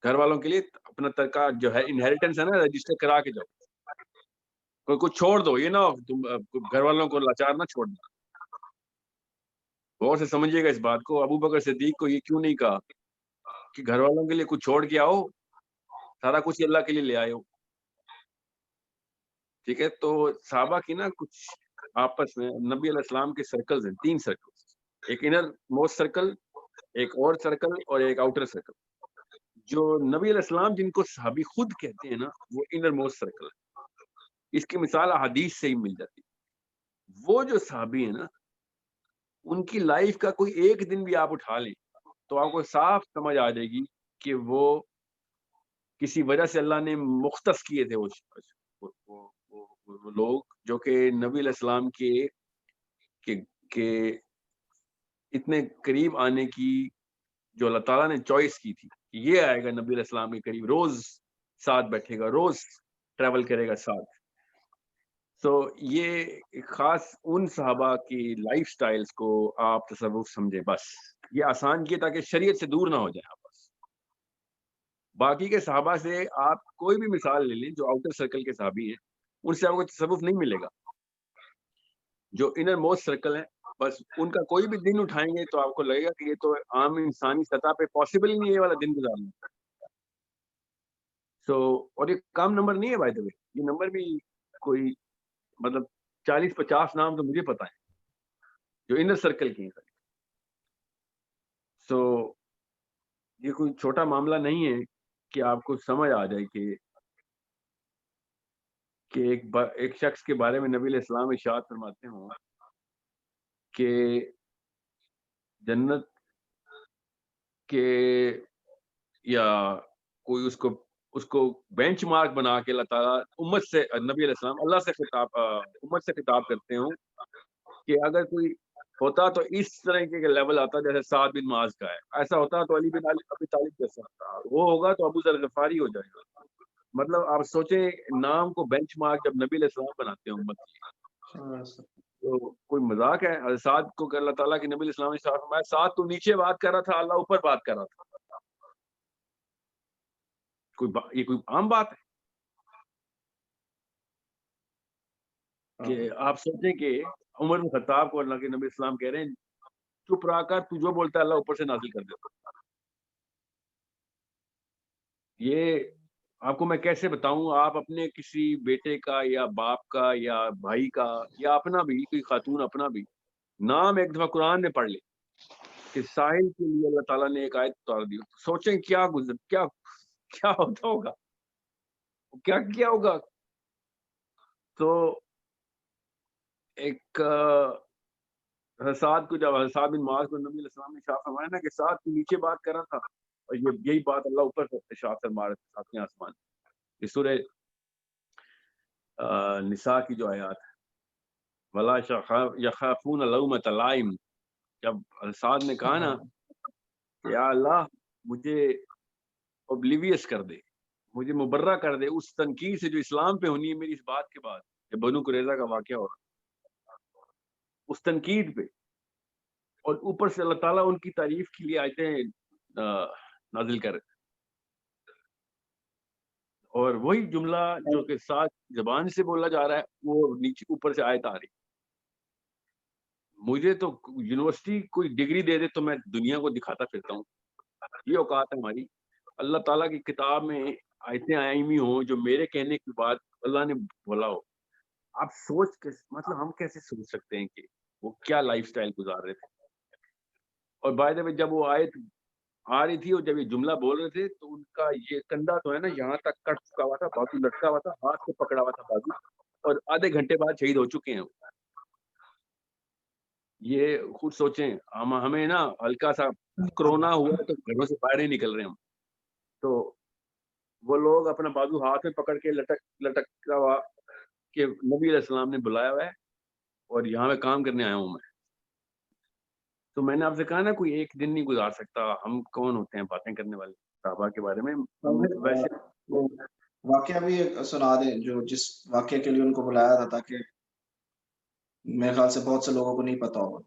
گھر والوں کے لیے اپنا ترکہ جو ہے انہیریٹنس ہے نا رجسٹر کرا کے جاؤ، کوئی کچھ چھوڑ دو، یہ نہ تم گھر والوں کو لاچار نہ چھوڑ دو. غور سے سمجھیے گا اس بات کو. ابو بکر صدیق کو یہ کیوں نہیں کہا کہ گھر والوں کے لیے کچھ چھوڑ کے آؤ، سارا کچھ اللہ کے لیے لے آئے ہو؟ ٹھیک ہے. تو صحابہ کی نا کچھ آپس میں نبی علیہ السلام کے سرکلز ہیں، 3 سرکل، ایک انر موسٹ سرکل، ایک اور سرکل اور ایک آؤٹر سرکل. جو نبی علیہ السلام جن کو صحابی خود کہتے ہیں نا، وہ انر موسٹ سرکل ہے. اس کی مثال حدیث سے ہی مل جاتی. وہ جو صحابی ہیں نا، ان کی لائف کا کوئی ایک دن بھی آپ اٹھا لیں تو آپ کو صاف سمجھ آ جائے گی کہ وہ کسی وجہ سے اللہ نے مختص کیے تھے وہ لوگ جو کہ نبی علیہ السلام کے اتنے قریب آنے کی جو اللہ تعالیٰ نے چوائس کی تھی کہ یہ آئے گا نبی علیہ السلام کے قریب، روز ساتھ بیٹھے گا، روز ٹریول کرے گا ساتھ. تو یہ ایک خاص ان صحابہ کی لائف سٹائلز کو آپ تصوف سمجھیں. بس یہ آسان کیے تاکہ شریعت سے دور نہ ہو جائیں آپ. بس باقی کے صحابہ سے آپ کوئی بھی مثال لے لیں جو آؤٹر سرکل کے صحابی ہیں، ان سے آپ کو تصوف نہیں ملے گا. جو انر موسٹ سرکل ہیں، بس ان کا کوئی بھی دن اٹھائیں گے تو آپ کو لگے گا کہ یہ تو عام انسانی سطح پہ پاسبل ہی نہیں ہے یہ والا دن گزارنا. اور یہ کام نمبر نہیں ہے بائی دا وے، یہ نمبر بھی کوئی مطلب 40-50 نام تو مجھے پتا ہے جو انر سرکل کی ہیں. یہ کوئی چھوٹا معاملہ نہیں ہے کہ آپ کو سمجھ آ جائے کہ ایک شخص کے بارے میں نبی علیہ السلام ارشاد فرماتے ہوں کہ جنت کے یا کوئی اس کو بینچ مارک بنا کے اللہ تعالیٰ امت سے، نبی علیہ السلام اللہ سے امت سے خطاب کرتے ہوں کہ اگر کوئی ہوتا تو اس طرح کے لیول آتا جیسے سعد بن معاذ کا ہے، ایسا ہوتا تو علی بن ابی طالب جیسا ہوتا، وہ ہوگا تو ابو ذر غفاری ہو جائے گا. مطلب آپ سوچیں نام کو بینچ مارک جب نبی علیہ السلام بناتے ہیں امت کی، تو کوئی مذاق ہے؟ سعد کو اللہ تعالیٰ کے نبی علیہ السلام نے فرمایا سعد تو نیچے بات کر رہا تھا، اللہ اوپر بات کر رہا تھا. یہ کوئی عام بات ہے کہ آپ سوچیں کہ عمر بن خطاب کو اللہ کے نبی اسلام کہہ رہے ہیں چپ رہا کر، تو جو بولتا ہے اللہ اوپر سے نازل کر دیتا. یہ آپ کو میں کیسے بتاؤں؟ آپ اپنے کسی بیٹے کا یا باپ کا یا بھائی کا یا اپنا بھی کوئی خاتون اپنا بھی نام ایک دفعہ قرآن میں پڑھ لے کہ ساحل کے لیے اللہ تعالیٰ نے ایک آیت اتار دی، سوچیں کیا ہوتا ہوگا، کیا کیا ہوگا. تو ایک سعد کو جب سعد بن معاذ کو نبی علیہ السلام نے ارشاد فرمایا نا کہ سعد کو نیچے بات کر رہا تھا اور یہی بات اللہ اوپر سے ارشاد فرما رہے تھے ساتویں آسمان. اس سورہ نساء کی جو آیات ہے ولا یخافون لومۃ لائم، جب سعد نے کہا نا کہ یا اللہ مجھے اوبلیویس کر دے، مجھے مبرہ کر دے اس تنقید سے جو اسلام پہ ہونی ہے میری اس بات کے بعد کہ بنو قریظہ کا واقعہ ہو رہا، اس تنقید پہ، اور اوپر سے اللہ تعالیٰ ان کی تعریف کے لیے آیتیں نازل کر، اور وہی جملہ جو کہ ساتھ زبان سے بولا جا رہا ہے وہ نیچے اوپر سے آیت آ رہی. مجھے تو یونیورسٹی کوئی ڈگری دے دے تو میں دنیا کو دکھاتا پھرتا ہوں. یہ اوقات ہے ہماری. اللہ تعالیٰ کی کتاب میں آیتیں آئی ہوئی ہوں جو میرے کہنے کی بات اللہ نے بولا ہو. آپ سوچ کے مطلب ہم کیسے سوچ سکتے ہیں کہ وہ کیا لائف سٹائل گزار رہے تھے. اور بائی دا وے جب وہ آیت آ رہی تھی اور جب یہ جملہ بول رہے تھے تو ان کا یہ کندھا تو ہے نا یہاں تک کٹ چکا ہوا تھا، بازو لٹکا ہوا تھا، ہاتھ سے پکڑا ہوا تھا بازو، اور آدھے گھنٹے بعد شہید ہو چکے ہیں. یہ خود سوچیں. ہمیں نا ہلکا سا کرونا ہوا تو گھروں سے باہر ہی نکل رہے ہیں ہم، تو وہ لوگ اپنا بازو ہاتھ میں پکڑ کے لٹکا ہوا کہ نبی علیہ السلام نے بلایا ہوا ہے اور یہاں پہ کام کرنے آیا ہوں میں. تو میں نے آپ سے کہا نا کوئی ایک دن نہیں گزار سکتا. ہم کون ہوتے ہیں باتیں کرنے والے صحابہ کے بارے میں. ویسے واقعہ بھی سنا دیں جو جس واقعے کے لیے ان کو بلایا تھا، تاکہ میرے خیال سے بہت سے لوگوں کو نہیں پتا ہوگا.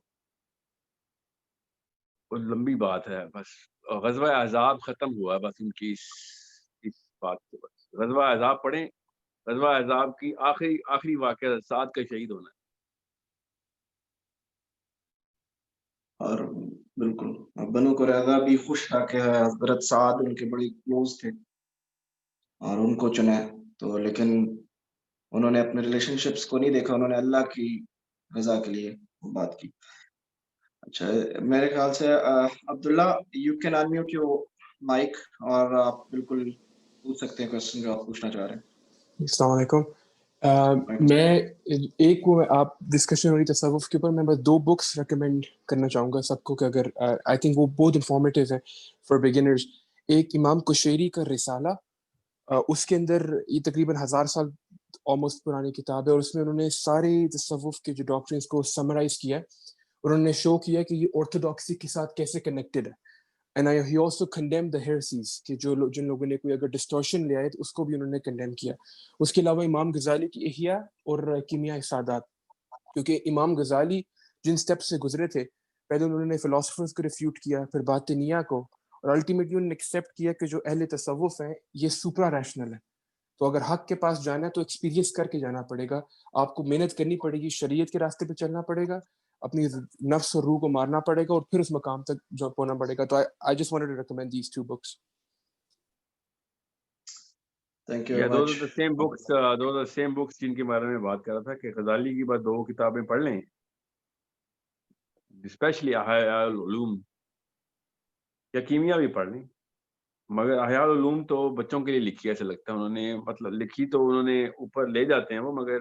لمبی بات ہے. بس غزوہ احزاب ختم ہوا بس ان کی اس بات سے. بس غزوہ احزاب پڑھیں. غزوہ احزاب کی آخری واقعہ سعد کا شہید ہونا ہے. اور بالکل بنو قریظہ بھی خوش تھا کہ حضرت سعد ان کے بڑے کلوز تھے اور ان کو چنا. تو لیکن انہوں نے اپنے ریلیشن شپس کو نہیں دیکھا، انہوں نے اللہ کی رضا کے لیے بات کی. اچھا میرے خیال سے Abdullah you can unmute your mic اور آپ بالکل پوچھ سکتے ہیں کوشچن جو آپ پوچھنا چاہ رہے ہیں. السلام علیکم. میں ایک وہ آپ ڈسکشن ہو رہی تصوف کے اوپر، میں بس 2 بکس ریکمینڈ کرنا چاہوں گا سب کو کہ اگر آئی تھنک وہ بہت انفارمیٹیو ہیں فار بگنرز. ایک امام کشیری کا رسالہ، اس کے اندر یہ تقریباً 1000 سال آلموسٹ پرانی کتاب ہے، اور اس میں انہوں نے سارے تصوف کے جو ڈاکٹرنس کو سمرائز کیا ہے. انہوں نے شو کیا کہ یہ آرتھوڈاکسی کے ساتھ کیسے کنیکٹڈ ہے. And he also condemn the ہیرسیز کہ جن لوگوں نے کوئی اگر ڈسٹورشن لے آئے تو اس کو بھی انہوں نے کنڈیم کیا. اس کے علاوہ امام غزالی کی احیاء اور کیمیاء سادات، کیونکہ امام غزالی جن سٹیپ سے گزرے تھے، پہلے انہوں نے فلاسفرز کو ریفیوٹ کیا، پھر باطنیہ کو، اور الٹیمیٹلی انہوں نے ایکسیپٹ کیا کہ جو اہل تصوف ہیں یہ سپرا ریشنل ہے. تو اگر حق کے پاس جانا ہے تو ایکسپیرینس کر کے جانا پڑے گا، آپ کو محنت کرنی پڑے گی، شریعت کے راستے پہ چلنا پڑے گا، اپنی نفس اور روح کو مارنا پڑے گا، اور پھر اس مقام تک جو پہنچنا پڑے گا. تو I just wanted to recommend these 2 books. Thank you very much. those are the same books جن کے بارے میں بات کر رہا تھا کہ غزالی کی بات 2 کتابیں پڑھ لیں، اسپیشلی احیاء العلوم، یا کیمیاء بھی پڑھ لیں. مگر احیاء العلوم تو بچوں کے لیے لکھی ایسا لگتا ہے انہوں نے، مطلب لکھی تو انہوں نے اوپر لے جاتے ہیں وہ، مگر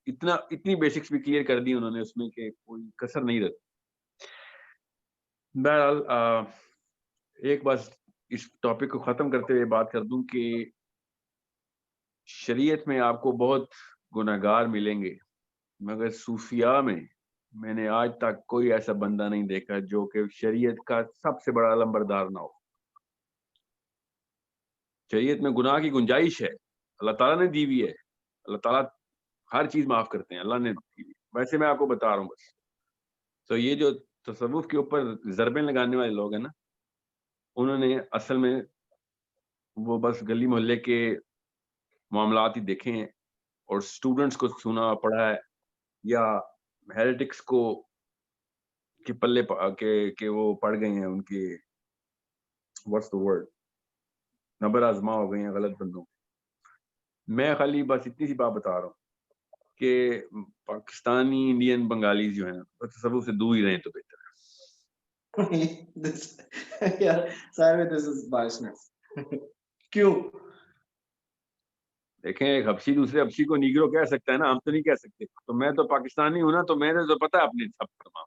اتنی بیسکس بھی کلیئر کر دی انہوں نے اس میں کہ کوئی کسر نہیں رہتی. بہرحال ایک بس اس ٹاپک کو ختم کرتے ہوئے بات کر دوں کہ شریعت میں آپ کو بہت گناہگار ملیں گے، مگر صوفیاء میں نے آج تک کوئی ایسا بندہ نہیں دیکھا جو کہ شریعت کا سب سے بڑا علمبردار نہ ہو. شریعت میں گناہ کی گنجائش ہے، اللہ تعالیٰ نے دی ہوئی ہے. اللہ تعالیٰ ہر چیز معاف کرتے ہیں، اللہ نے دی ہوئی. ویسے میں آپ کو بتا رہا ہوں بس. تو یہ جو تصوف کے اوپر ضربیں لگانے والے لوگ ہیں نا، انہوں نے اصل میں وہ بس گلی محلے کے معاملات ہی دیکھے ہیں اور اسٹوڈنٹس کو سنا پڑھا ہے، یا ہیریٹکس کو کے پلے کہ وہ پڑھ گئے ہیں، ان کے what's the word نبر آزما ہو گئے ہیں غلط بندوں. میں خالی بس اتنی سی بات بتا رہا ہوں کہ پاکستانی انڈین بنگالیز جو ہیں تصوف سے دور ہی رہیں تو بہتر ہے. کیوں؟ دیکھیں ایک حبشی دوسرے حبشی کو نیگرو کہہ سکتا ہے نا، ہم تو نہیں کہہ سکتے. تو میں تو پاکستانی ہوں نا، تو میں نے تو پتا ہے اپنے سب تمام.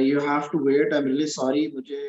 you have to wait. I'm really sorry.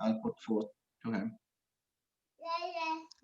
I'll put forth to him.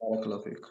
Barakallah feek.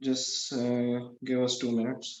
Just give us 2 minutes.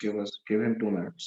give him 2 minutes.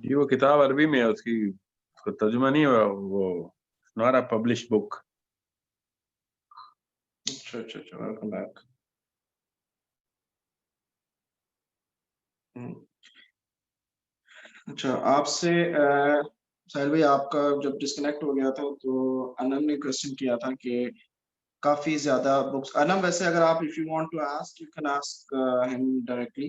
جی وہ کتاب عربی میں ہے, اس کا ترجمہ نہیں ہوا, وہ ناٹ ا پبلش بک. اچھا اچھا اچھا, ویلکم بیک. اچھا, آپ سے ساحل بھائی, آپ کا جب ڈسکنیکٹ ہو گیا تھا تو انم نے کوشچن کیا تھا کہ کافی زیادہ بکس. انم ویسے اگر آپ if you want to ask you can ask ہم ڈائریکٹلی.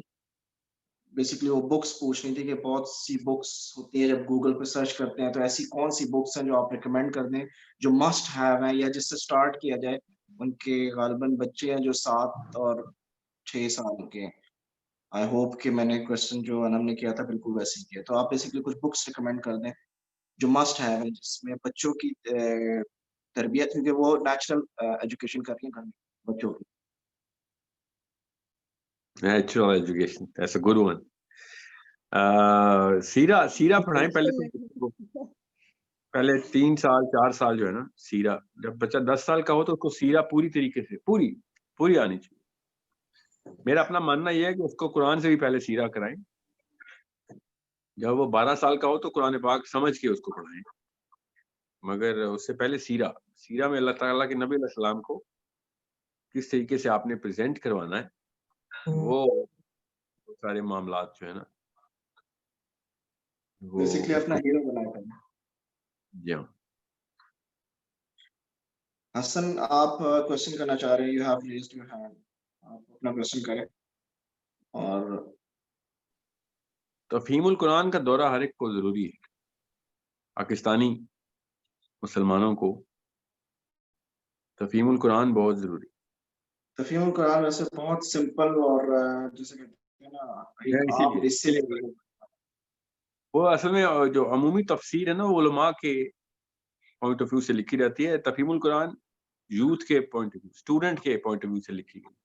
بیسکلی وہ بکس پوچھنی تھی کہ بہت سی بکس ہوتی ہیں جب گوگل پہ سرچ کرتے ہیں تو ایسی کون سی بکس ہیں جو آپ ریکمینڈ کر دیں, جو مسٹ ہیو ہیں, یا جس سے سٹارٹ کیا جائے. ان کے غالباً بچے ہیں جو 7 اور 6 سال کے ہیں. آئی ہوپ کہ میں نے کوشچن جو انم نے کیا تھا بالکل ویسے ہی کیا. تو آپ بیسکلی کچھ بکس ریکمینڈ کر دیں جو مسٹ ہیو ہیں, جس میں بچوں کی تربیت, کیونکہ وہ نیچرل ایجوکیشن کر رہی ہیں گھر میں بچوں کی. Natural education, that's a good one. سیرا پڑھائیں پہلے 3 سال 4 سال جو ہے نا سیرا. جب بچہ 10 سال کا ہو تو اس کو سیرا پوری طریقے سے پوری آنی چاہیے. میرا اپنا ماننا یہ ہے کہ اس کو قرآن سے بھی پہلے سیرا کرائیں. جب وہ 12 سال کا ہو تو قرآن پاک سمجھ کے اس کو پڑھائیں, مگر اس سے پہلے سیرا میں اللہ تعالیٰ کے نبی علیہ السلام کو کس طریقے سے آپ نے پریزنٹ کروانا ہے, وہ سارے معاملات جو ہے نا وہ بیسکلی اپنا ہیرو بنا کر. جی ہاں. حسن, آپ کوشچن کرنا چاہ رہے ہیں, you have raised your hand, آپ اپنا کوشچن کریں. اور تفہیم القرآن کا دورہ ہر ایک کو ضروری ہے. پاکستانی مسلمانوں کو تفہیم القرآن بہت ضروری. تفہیم القرآن ویسے بہت سمپل اور جیسے کہتے ہیں نا ایک عام حصے میں وہ اصل میں جو عمومی تفسیر ہے نا وہ علماء کے پوائنٹ آف ویو سے لکھی جاتی ہے. تفہیم القرآن یوتھ کے پوائنٹ آف ویو, اسٹوڈنٹ کے پوائنٹ آف ویو سے لکھی گئی.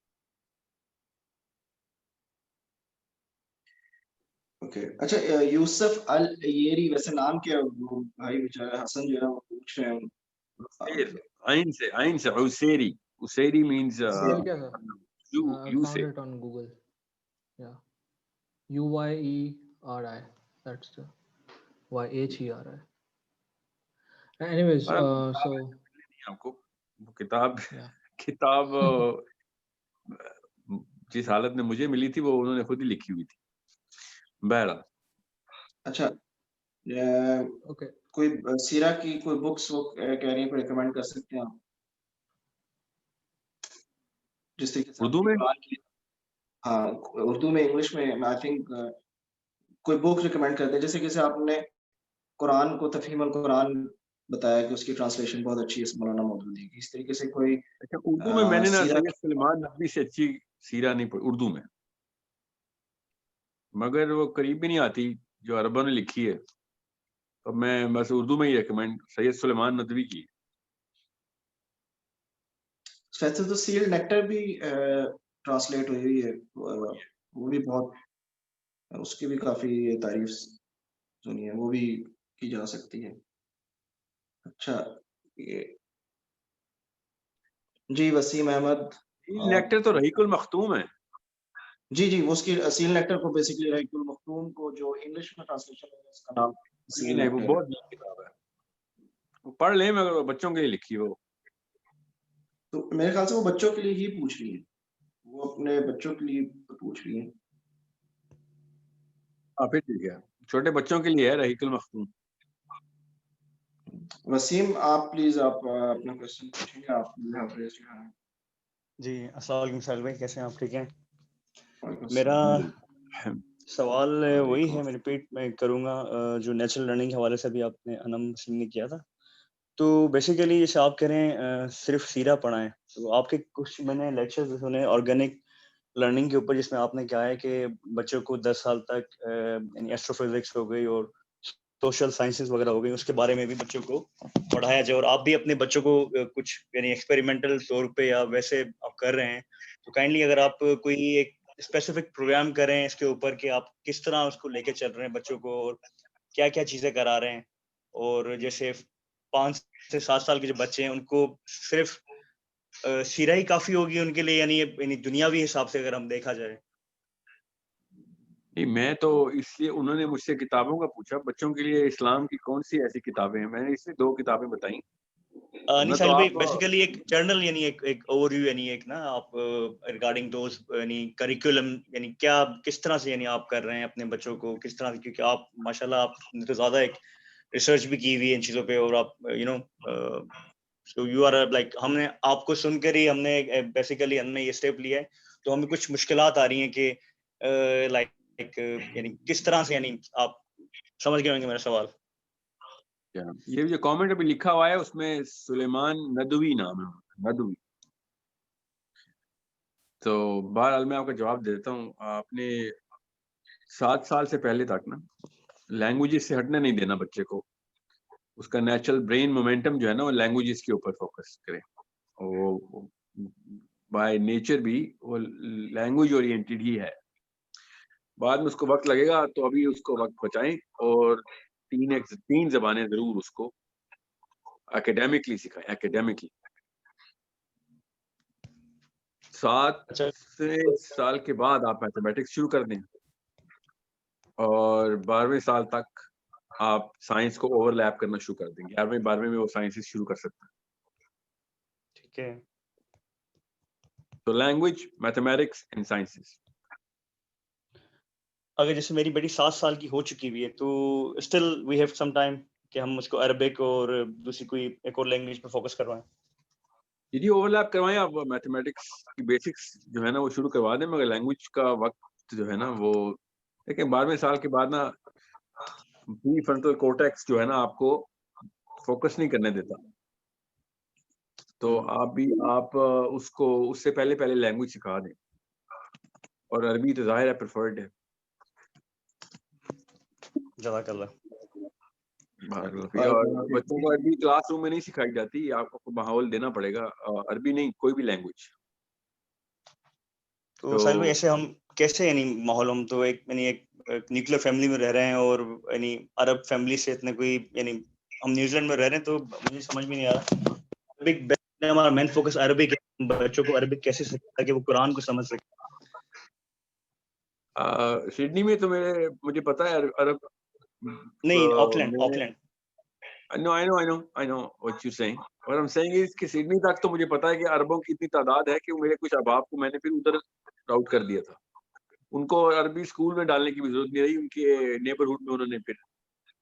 اوکے. اچھا, یوسف الایری, ویسے نام کیا بھائی بیچارہ حسن جو ہے وہ پوچھ رہے ہیں. عین سے عسیری means I found it on Google. Yeah, UYERI, that's the YHERI. Anyways, so آپ کو وہ کتاب جس حالت میں مجھے ملی تھی وہ انہوں نے خود ہی لکھی ہوئی تھی. بہرحال اچھا, کوئی سیرا کی کوئی بکس وہ کہہ رہی ہیں کوئی ریکمینڈ کر سکتے ہیں آپ, جس طریقے سے اردو میں؟ ہاں اردو میں, انگلش میں. آئی تھنک کوئی بک ریکمینڈ کرتے ہیں, جیسے کہ آپ نے قرآن کو تفہیم القرآن بتایا کہ اس کی ٹرانسلیشن بہت اچھی ہے مولانا مودودی کی, اس طریقے سے کوئی. اچھا, اردو میں میں نے نا سید سلیمان ندوی سے اچھی سیرا نہیں پڑھی اردو میں, مگر وہ قریب بھی نہیں آتی جو عربوں نے لکھی ہے. تو میں بس اردو میں ہی ریکمینڈ سید سلیمان ندوی کی. فیصل السیل نیکٹر بھی ٹرانسلیٹ ہوئی ہے, وہ بھی بہت, اس کی بھی کافی تعریف سنی ہے, وہ بھی کی جا سکتی ہے. اچھا, جی وسیم احمد. نیکٹر تو رحیق المختوم ہے. جی جی, وہ اس کی اصیل نیکٹر کو بیسکلی رحیق المختوم کو جو انگلش میں ٹرانسلیشن ہے اس کا نام اصیل نہیں, وہ نیکٹر بہت بڑی کتاب ہے, وہ پڑھ لیں, مگر وہ بچوں کے لیے لکھی ہو. تو میرے خیال سے وہ بچوں کے لیے ہی پوچھ رہی ہے, وہ اپنے بچوں کے لیے پوچھ رہی ہے. پھر ٹھیک ہے, چھوٹے بچوں کے لیے ہے رحیق المختوم. وسیم, آپ پلیز آپ اپنا کوشچن پوچھیں گے. آپ جی, السلام علیکم ساحل بھائی, کیسے ہیں آپ؟ ٹھیک ہیں. میرا سوال وہی ہے, میں ریپیٹ میں کروں گا جو نیچرل لرننگ کے حوالے سے بھی آپ نے انم سنگھ نے کیا تھا. تو بیسیکلی جیسے آپ کہہ رہے ہیں صرف سیرا پڑھائیں, تو آپ کے کچھ میں نے لیکچر سنے آرگینک لرننگ کے اوپر, جس میں آپ نے کہا ہے کہ بچوں کو 10 سال تک یعنی ایسٹرو فزکس ہو گئی اور سوشل سائنسز وغیرہ ہو گئی, اس کے بارے میں بھی بچوں کو پڑھایا جائے. اور آپ بھی اپنے بچوں کو کچھ یعنی ایکسپیریمنٹل طور پہ یا ویسے آپ کر رہے ہیں, تو کائنڈلی اگر آپ کوئی ایک اسپیسیفک پروگرام کریں اس کے اوپر کہ آپ کس طرح اس کو لے کے چل رہے ہیں بچوں کو, اور کیا کیا چیزیں کرا رہے ہیں. اور جیسے 5 سے 7 سال کے جو بچے ہیں ان کو صرف سیرا ہی کافی ہوگی ان کے لیے, یعنی دنیاوی حساب سے اگر ہم دیکھا جائے. نہیں میں تو اس لیے انہوں نے مجھ سے کتابوں کا پوچھا بچوں کے لیے اسلام کی کون سی ایسی کتابیں ہیں, میں نے اس لیے 2 کتابیں بتائیں. نہیں ساحل بھائی بیسیکلی ایک جرنل یعنی ایک اوور ویو یعنی ایک نا آپ ریگارڈنگ دوز یعنی کریکولم یعنی کیا کس طرح سے یعنی آپ کر رہے ہیں اپنے بچوں کو کس طرح سے, کیونکہ آپ ماشاءاللہ آپ نے تو زیادہ ایک ریسرچ بھی کی ہوئی ہے ان چیزوں پہ, اور آپ you know so you are like ہم نے آپ کو سن کر ہی ہم نے بیسیکلی ہم نے یہ اسٹیپ لیا ہے, تو ہمیں کچھ مشکلات آ رہی ہیں کہ لائک یعنی کس طرح سے یعنی آپ سمجھ گئے ہوں گے میرا سوال. یہ جو کامنٹ ابھی لکھا ہوا ہے اس میں سلیمان ندوی نام ہے, ندوی. تو بہرحال میں آپ کا جواب دیتا ہوں. آپ نے 7 سال سے پہلے تک نا لینگویجز سے ہٹنے نہیں دینا بچے کو. اس کا نیچرل برین مومنٹم جو ہے نا وہ لینگویجز کے اوپر فوکس کرے. وہ بائی نیچر بھی وہ لینگویج اورینٹیڈ ہی ہے. بعد میں اس کو وقت لگے گا تو ابھی اس کو وقت بچائیں, اور 3 زبانیں ضرور اس کو اکیڈیمکلی سکھائیں. اکیڈیمکلی 7 سال کے بعد آپ میتھمیٹکس شروع کر دیں, اور 12ویں سال تک آپ سائنس کو اوور لیپ کرنا شروع کر دیں. 11ویں 12ویں میں وہ سائنسز شروع کر سکتے ہیں. ٹھیک ہے, تو لینگویج, میتھمیٹکس اینڈ سائنسز. اگر جیسے میری بیٹی 7 سال کی ہو چکی ہوئی ہے تو still we have some time کہ ہم اس کو عربک اور دوسری کوئی ایک اور لینگویج پہ فوکس کروائیں. جی اوور لیپ کروائیں آپ. میتھمیٹکس کی بیسکس جو ہے نا وہ شروع کروا دیں, مگر لینگویج کا وقت جو ہے نا وہ دیکھیں 12ویں سال کے بعد نا پری فرنٹل کورٹیکس جو ہے نا آپ کو فوکس نہیں کرنے دیتا. تو آپ اس کو اس سے پہلے لینگویج سکھا دیں, اور عربی تو ظاہر ہے پریفرڈ ہے. جزاک اللہ. اور بچوں کو عربی کلاس روم میں نہیں سکھائی جاتی, آپ کو ماحول دینا پڑے گا. عربی نہیں, کوئی بھی لینگویج. تو ساحل بھائی ایسے ہم کیسے یعنی ماحول, ہم تو ایک یعنی ایک نیوکلیر فیملی میں رہ رہے ہیں, اور یعنی عرب فیملی سے اتنے کوئی یعنی ہم نیوزی لینڈ میں رہ رہے ہیں, تو مجھے سمجھ میں نہیں آ رہا عربک ہمارا مین فوکس عربک ہے, بچوں کو عربک کیسے سکھاتا کہ وہ قرآن کو سمجھ سکے. سڈنی میں تو مجھے پتا ہے عرب نہیں, Auckland. No, I know what you're saying. What I'm saying is کہ سڈنی تک تو مجھے پتا ہے کہ عربوں کی اتنی تعداد ہے کہ میرے کچھ احباب کو میں نے پھر ادھر راؤٹ کر دیا تھا. ان کو عربی اسکول میں ڈالنے کی بھی ضرورت نہیں رہی, ان کے نیبرہڈ میں انہوں نے پھر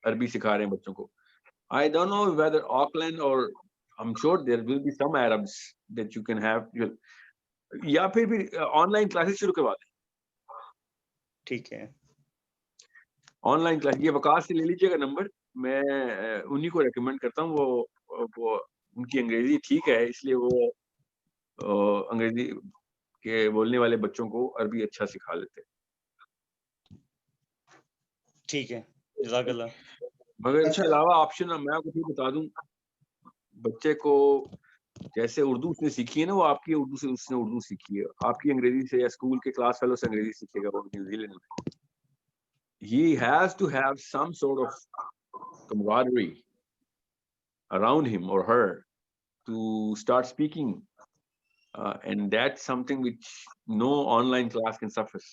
عربی سکھا رہے ہیں بچوں کو. I don't know whether Auckland or I'm sure there will be some Arabs that you can have, یا پھر آن لائن کلاسز شروع کروا دیں. ٹھیک ہے, آن لائن کلاس. یہ وقاص سے لے لیجیے گا نمبر, میں انہی کو ریکمینڈ کرتا ہوں. وہ ان کی انگریزی ٹھیک ہے, اس لیے وہ انگریزی کے بولنے والے بچوں کو عربی اچھا سکھا لیتے. ٹھیک ہے, جزاک اللہ. مگر اس کے علاوہ آپشن میں آپ کو بتا دوں, بچے کو جیسے اردو اس نے سیکھی ہے نا, وہ آپ کی اردو سے اس نے اردو سیکھی ہے. آپ کی انگریزی سے یا اسکول کے کلاس فیلو سے انگریزی سیکھے گا وہ نیوزی لینڈ میں. He has to have some sort of camaraderie around him or her to start speaking, and that's something which no online class can suffice.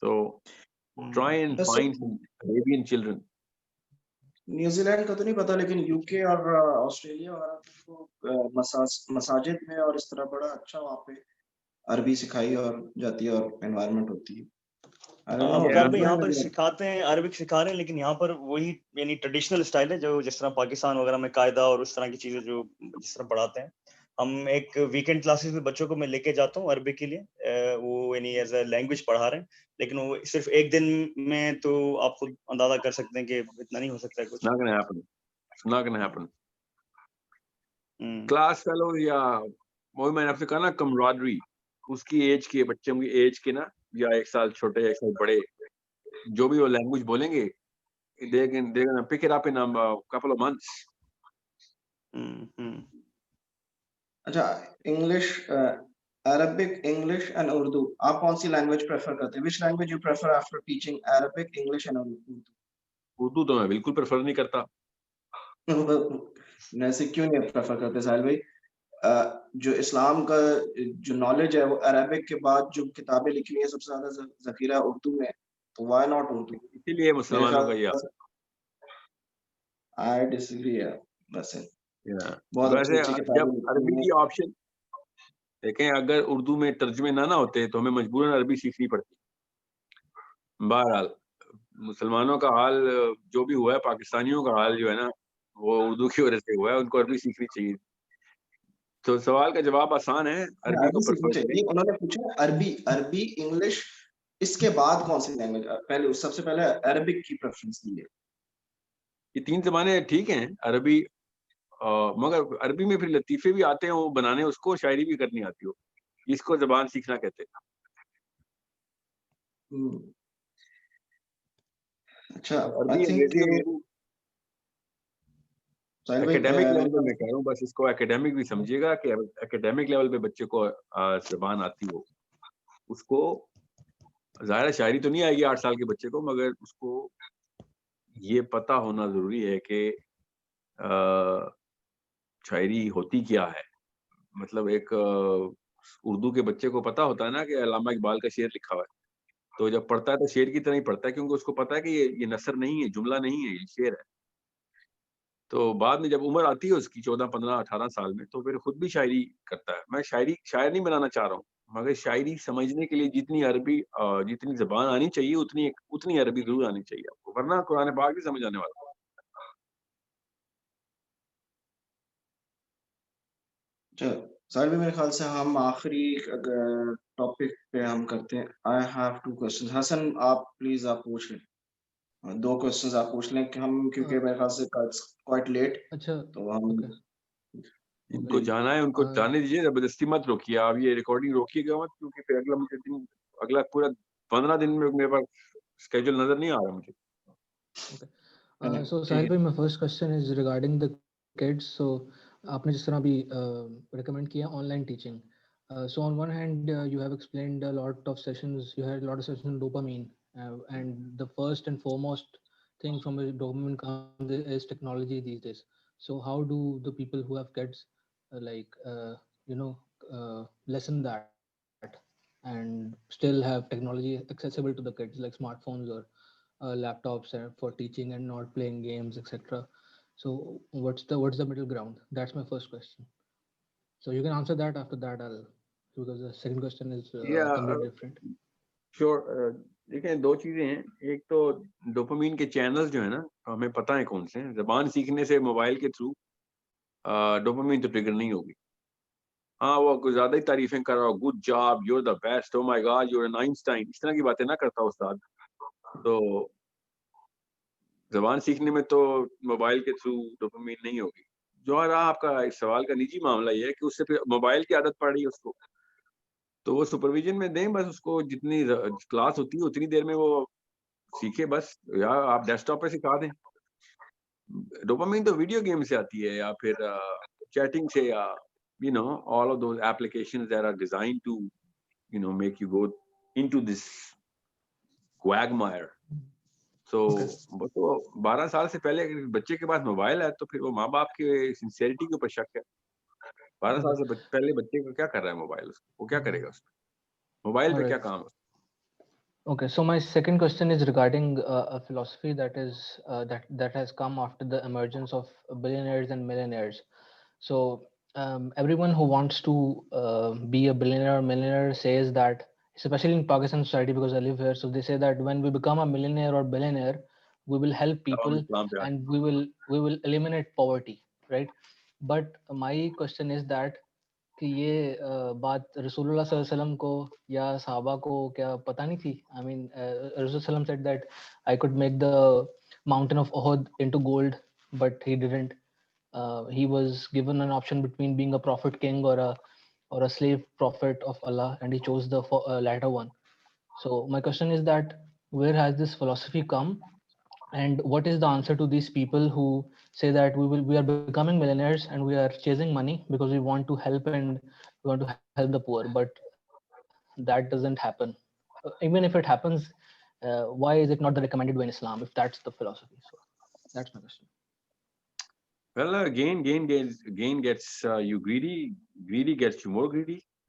So try and find some Arabian children. New Zealand کا تو نہیں پتا, لیکن یو کے اور آسٹریلیا وغیرہ مساجد میں اور اس طرح بڑا اچھا وہاں پہ عربی سکھائی اور جاتی ہے اور انوائرمنٹ ہوتی ہے. یہاں پر سکھاتے ہیں, عربک سکھا رہے ہیں, لیکن یہاں پر وہی یعنی ٹریڈیشنل اسٹائل ہے جو جس طرح پاکستان وغیرہ میں قاعدہ اور اس طرح کی چیزیں جو جس طرح پڑھاتے ہیں. ہم ایک ویکینڈ کلاسز میں بچوں کو میں لے کے جاتا ہوں عربک کے لیے, وہ یعنی ایز اے لینگویج پڑھا رہے ہیں, لیکن وہ صرف ایک دن میں تو آپ خود اندازہ کر سکتے ہیں کہ اتنا نہیں ہو سکتا ہے کچھ. Not gonna happen. Class fellow یا وہ میں نے آپ سے کہا نا کمراڈری, اس کی ایج کے بچوں کی ایج کے نا, یا 1 سال چھوٹے 1 سال بڑے, جو بھی وہ لینگویج بولیں گے they can pick it up in a couple of months. اچھا, English, Arabic, English and Urdu, آپ کون سی لینگویج پریفر کرتے ہیں؟ which language you prefer after teaching Arabic, English and Urdu? Urdu تو میں بالکل پریفر نہیں کرتا. ایسے کیوں نہیں پریفر کرتے ساحل بھائی؟ جو اسلام کا جو نالج ہے وہ عربک کے بعد جو کتابیں لکھی ہیں سب سے زیادہ ذخیرہ اردو میں, تو وائی ناٹ اردو؟ اسی لیے مسلمانوں کا یہ I disagree. ویسے بہت ویسے جب عربی کی آپشن دیکھیں, اگر اردو میں ترجمے نہ ہوتے تو ہمیں مجبوراً عربی سیکھنی پڑتی. بہرحال مسلمانوں کا حال جو بھی ہوا ہے, پاکستانیوں کا حال جو ہے نا وہ اردو کی وجہ سے ہوا ہے, ان کو عربی سیکھنی چاہیے. تو سوال کا جواب آسان ہے, عربی کو پرفر کریں. انہوں نے پوچھا عربی انگلش, اس کے بعد کون سی لینگویج؟ پہلے سب سے پہلے عربک کی پریفرنس دی ہے. یہ 3 زبانیں ٹھیک ہیں, عربی مگر عربی میں پھر لطیفے بھی آتے ہیں وہ بنانے, اس کو شاعری بھی کرنی آتی ہو, اس کو زبان سیکھنا کہتے ہیں. اچھا, اکیڈیمک لیول پہ میں کہہ رہا ہوں, بس اس کو اکیڈیمک بھی سمجھیے گا کہ اکیڈیمک لیول پہ بچے کو زبان آتی ہو, اس کو ظاہر شاعری تو نہیں آئے گی 8 سال کے بچے کو, مگر اس کو یہ پتا ہونا ضروری ہے کہ شاعری ہوتی کیا ہے. مطلب ایک اردو کے بچے کو پتا ہوتا ہے نا کہ علامہ اقبال کا شعر لکھا ہوا ہے, تو جب پڑھتا ہے تو شعر کی طرح ہی پڑھتا ہے, کیونکہ اس کو پتا ہے کہ یہ نثر نہیں ہے, جملہ نہیں ہے, یہ شعر ہے. تو بعد میں جب عمر آتی ہے اس کی 14, 15, 18 سال میں, تو پھر خود بھی شاعری کرتا ہے. میں شاعر نہیں بنانا چاہ رہا ہوں, مگر شاعری سمجھنے کے لیے جتنی عربی جتنی زبان آنی چاہیے اتنی عربی ضرور آنی چاہیے آپ کو, ورنہ قرآن پاک بھی سمجھ آنے والا. سر بھی میرے خیال سے ہم آخری ٹاپک پہ ہم کرتے ہیں. I have 2 questions. حسن آپ پلیز آپ پوچھ لیں, 2 questions آپ پوچھ لیں کہ ہم, کیونکہ میرے خیال سے quite late. اچھا تو ہم ان کو جانا ہے, ان کو جانے دیجیے, زبردستی مت روکیے آپ, یہ ریکارڈنگ روکیے گا مت, کیونکہ پھر اگلا پورا 15 دن میں میرے پاس اسکیجول نظر نہیں آ رہا مجھے. So Sahil bhai, my first question is regarding the kids. So آپ نے جس طرح بھی recommend کیا online teaching. So on one hand you have explained a lot of sessions, you had a lot of sessions on dopamine, and the first and foremost thing from which dopamine comes is technology these days. So how do the people who have kids lessen that and still have technology accessible to the kids, like smartphones or laptops for teaching and not playing games, etc. So what's the middle ground? That's my first question. So you can answer that. After that because the second question is completely different. Sure. دیکھیں 2 چیزیں ہیں, ایک تو ڈوپامین کے چینلز جو ہیں نا ہمیں پتہ ہے کون سے ہیں. زبان سیکھنے سے موبائل کے تھرو ڈوپامین تو ٹریگر نہیں ہوگی. ہاں وہ کچھ زیادہ ہی تعریفیں کر رہا ہو, good job, you are the best, oh my god you are an Einstein, اس طرح کی باتیں نہ کرتا استاد. تو زبان سیکھنے میں تو موبائل کے تھرو ڈوپامین نہیں ہوگی. جو رہا آپ کا اس سوال کا نجی معاملہ یہ ہے کہ اس سے پھر موبائل کی عادت پڑ رہی ہے اس کو, تو وہ سپرویژن میں دیں, بس اس کو جتنی کلاس ہوتی ہے اتنی دیر میں وہ سیکھے بس, یا آپ ڈیسک ٹاپ پہ سکھا دیں. ڈوپامین تو ویڈیو گیم سے آتی ہے, یا پھر چیٹنگ سے, یا all of those applications that are designed to make you go into this quagmire. So وہ تو 12 سال سے پہلے بچے کے پاس موبائل ہے تو پھر وہ ماں باپ کے سنسیئرٹی کے اوپر شک ہے. 12 سال سے پہلے بچے کو کیا کر رہا ہے موبائل, وہ کیا کرے گا اس میں, موبائل پہ کیا کام ہے. Okay, so my second question is regarding a philosophy that has come after the emergence of billionaires and millionaires. So everyone who wants to be a billionaire or millionaire says that, especially in Pakistan society, because I live here, so they say that when we become a millionaire or billionaire, we will help people and we will eliminate poverty, right? But my question is that کہ یہ بات رسول اللہ صلی اللہ علیہ وسلم کو یا صحابہ کو کیا پتہ نہیں تھی؟ I mean, رسول صلی اللہ علیہ وسلم said that I could make the mountain of Uhud into gold, but he didn't. He was given an option between being a prophet king or a slave prophet of Allah, and he chose the latter one. So my question is that where has this philosophy come, and what is the answer to these people who say that we are becoming millionaires and we are chasing money because we want to help and we want to help the poor, but that doesn't happen. Even if it happens, why is it not the recommended way in Islam if that's the philosophy? So that's my question. Well, gain gets you greedy. Greedy gets you more greedy.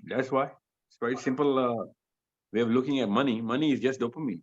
That's why. It's very simple way of looking at money. Money is just dopamine.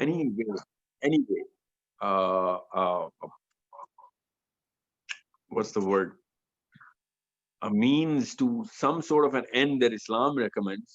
any way what's the word, a means to some sort of an end that Islam recommends,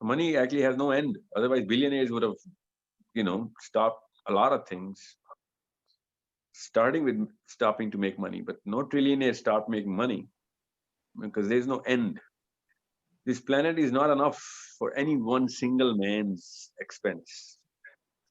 Money actually has no end. Otherwise, billionaires would have, stopped a lot of things, starting with stopping to make money. But no trillionaires stop making money because there's no end. This planet is not enough for any one single man's expense.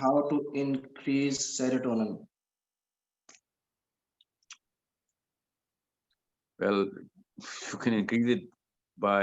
how to increase serotonin? Well, you can increase it by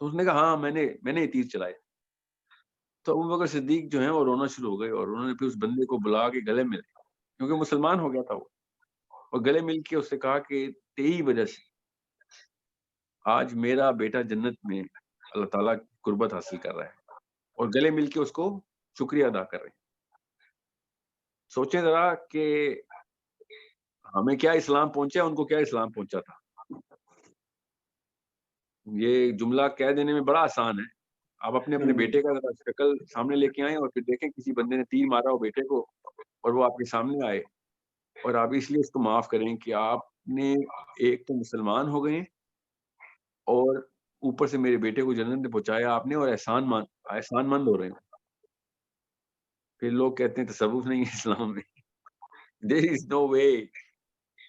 تو اس نے کہا ہاں میں نے یہ تیر چلائے. تو ابو بکر صدیق جو ہیں وہ رونا شروع ہو گئے, اور انہوں نے پھر اس بندے کو بلا کے گلے ملے, کیونکہ مسلمان ہو گیا تھا وہ, اور گلے مل کے اس سے کہا کہ تیری وجہ سے آج میرا بیٹا جنت میں اللہ تعالیٰ کی قربت حاصل کر رہا ہے, اور گلے مل کے اس کو شکریہ ادا کر رہے ہیں. سوچیں ذرا کہ ہمیں کیا اسلام پہنچا, ان کو کیا اسلام پہنچا تھا. یہ جملہ کہہ دینے میں بڑا آسان ہے. آپ اپنے بیٹے کا ذرا شکل سامنے لے کے آئیں, اور پھر دیکھیں کسی بندے نے تیر مارا ہو بیٹے کو, اور وہ آپ کے سامنے آئے, اور آپ اس لیے اس کو معاف کریں کہ آپ نے ایک تو مسلمان ہو گئے, اور اوپر سے میرے بیٹے کو جنت میں پہنچایا آپ نے, اور احسان مند ہو رہے ہیں. پھر لوگ کہتے ہیں تصوف نہیں ہے اسلام میں. There is no way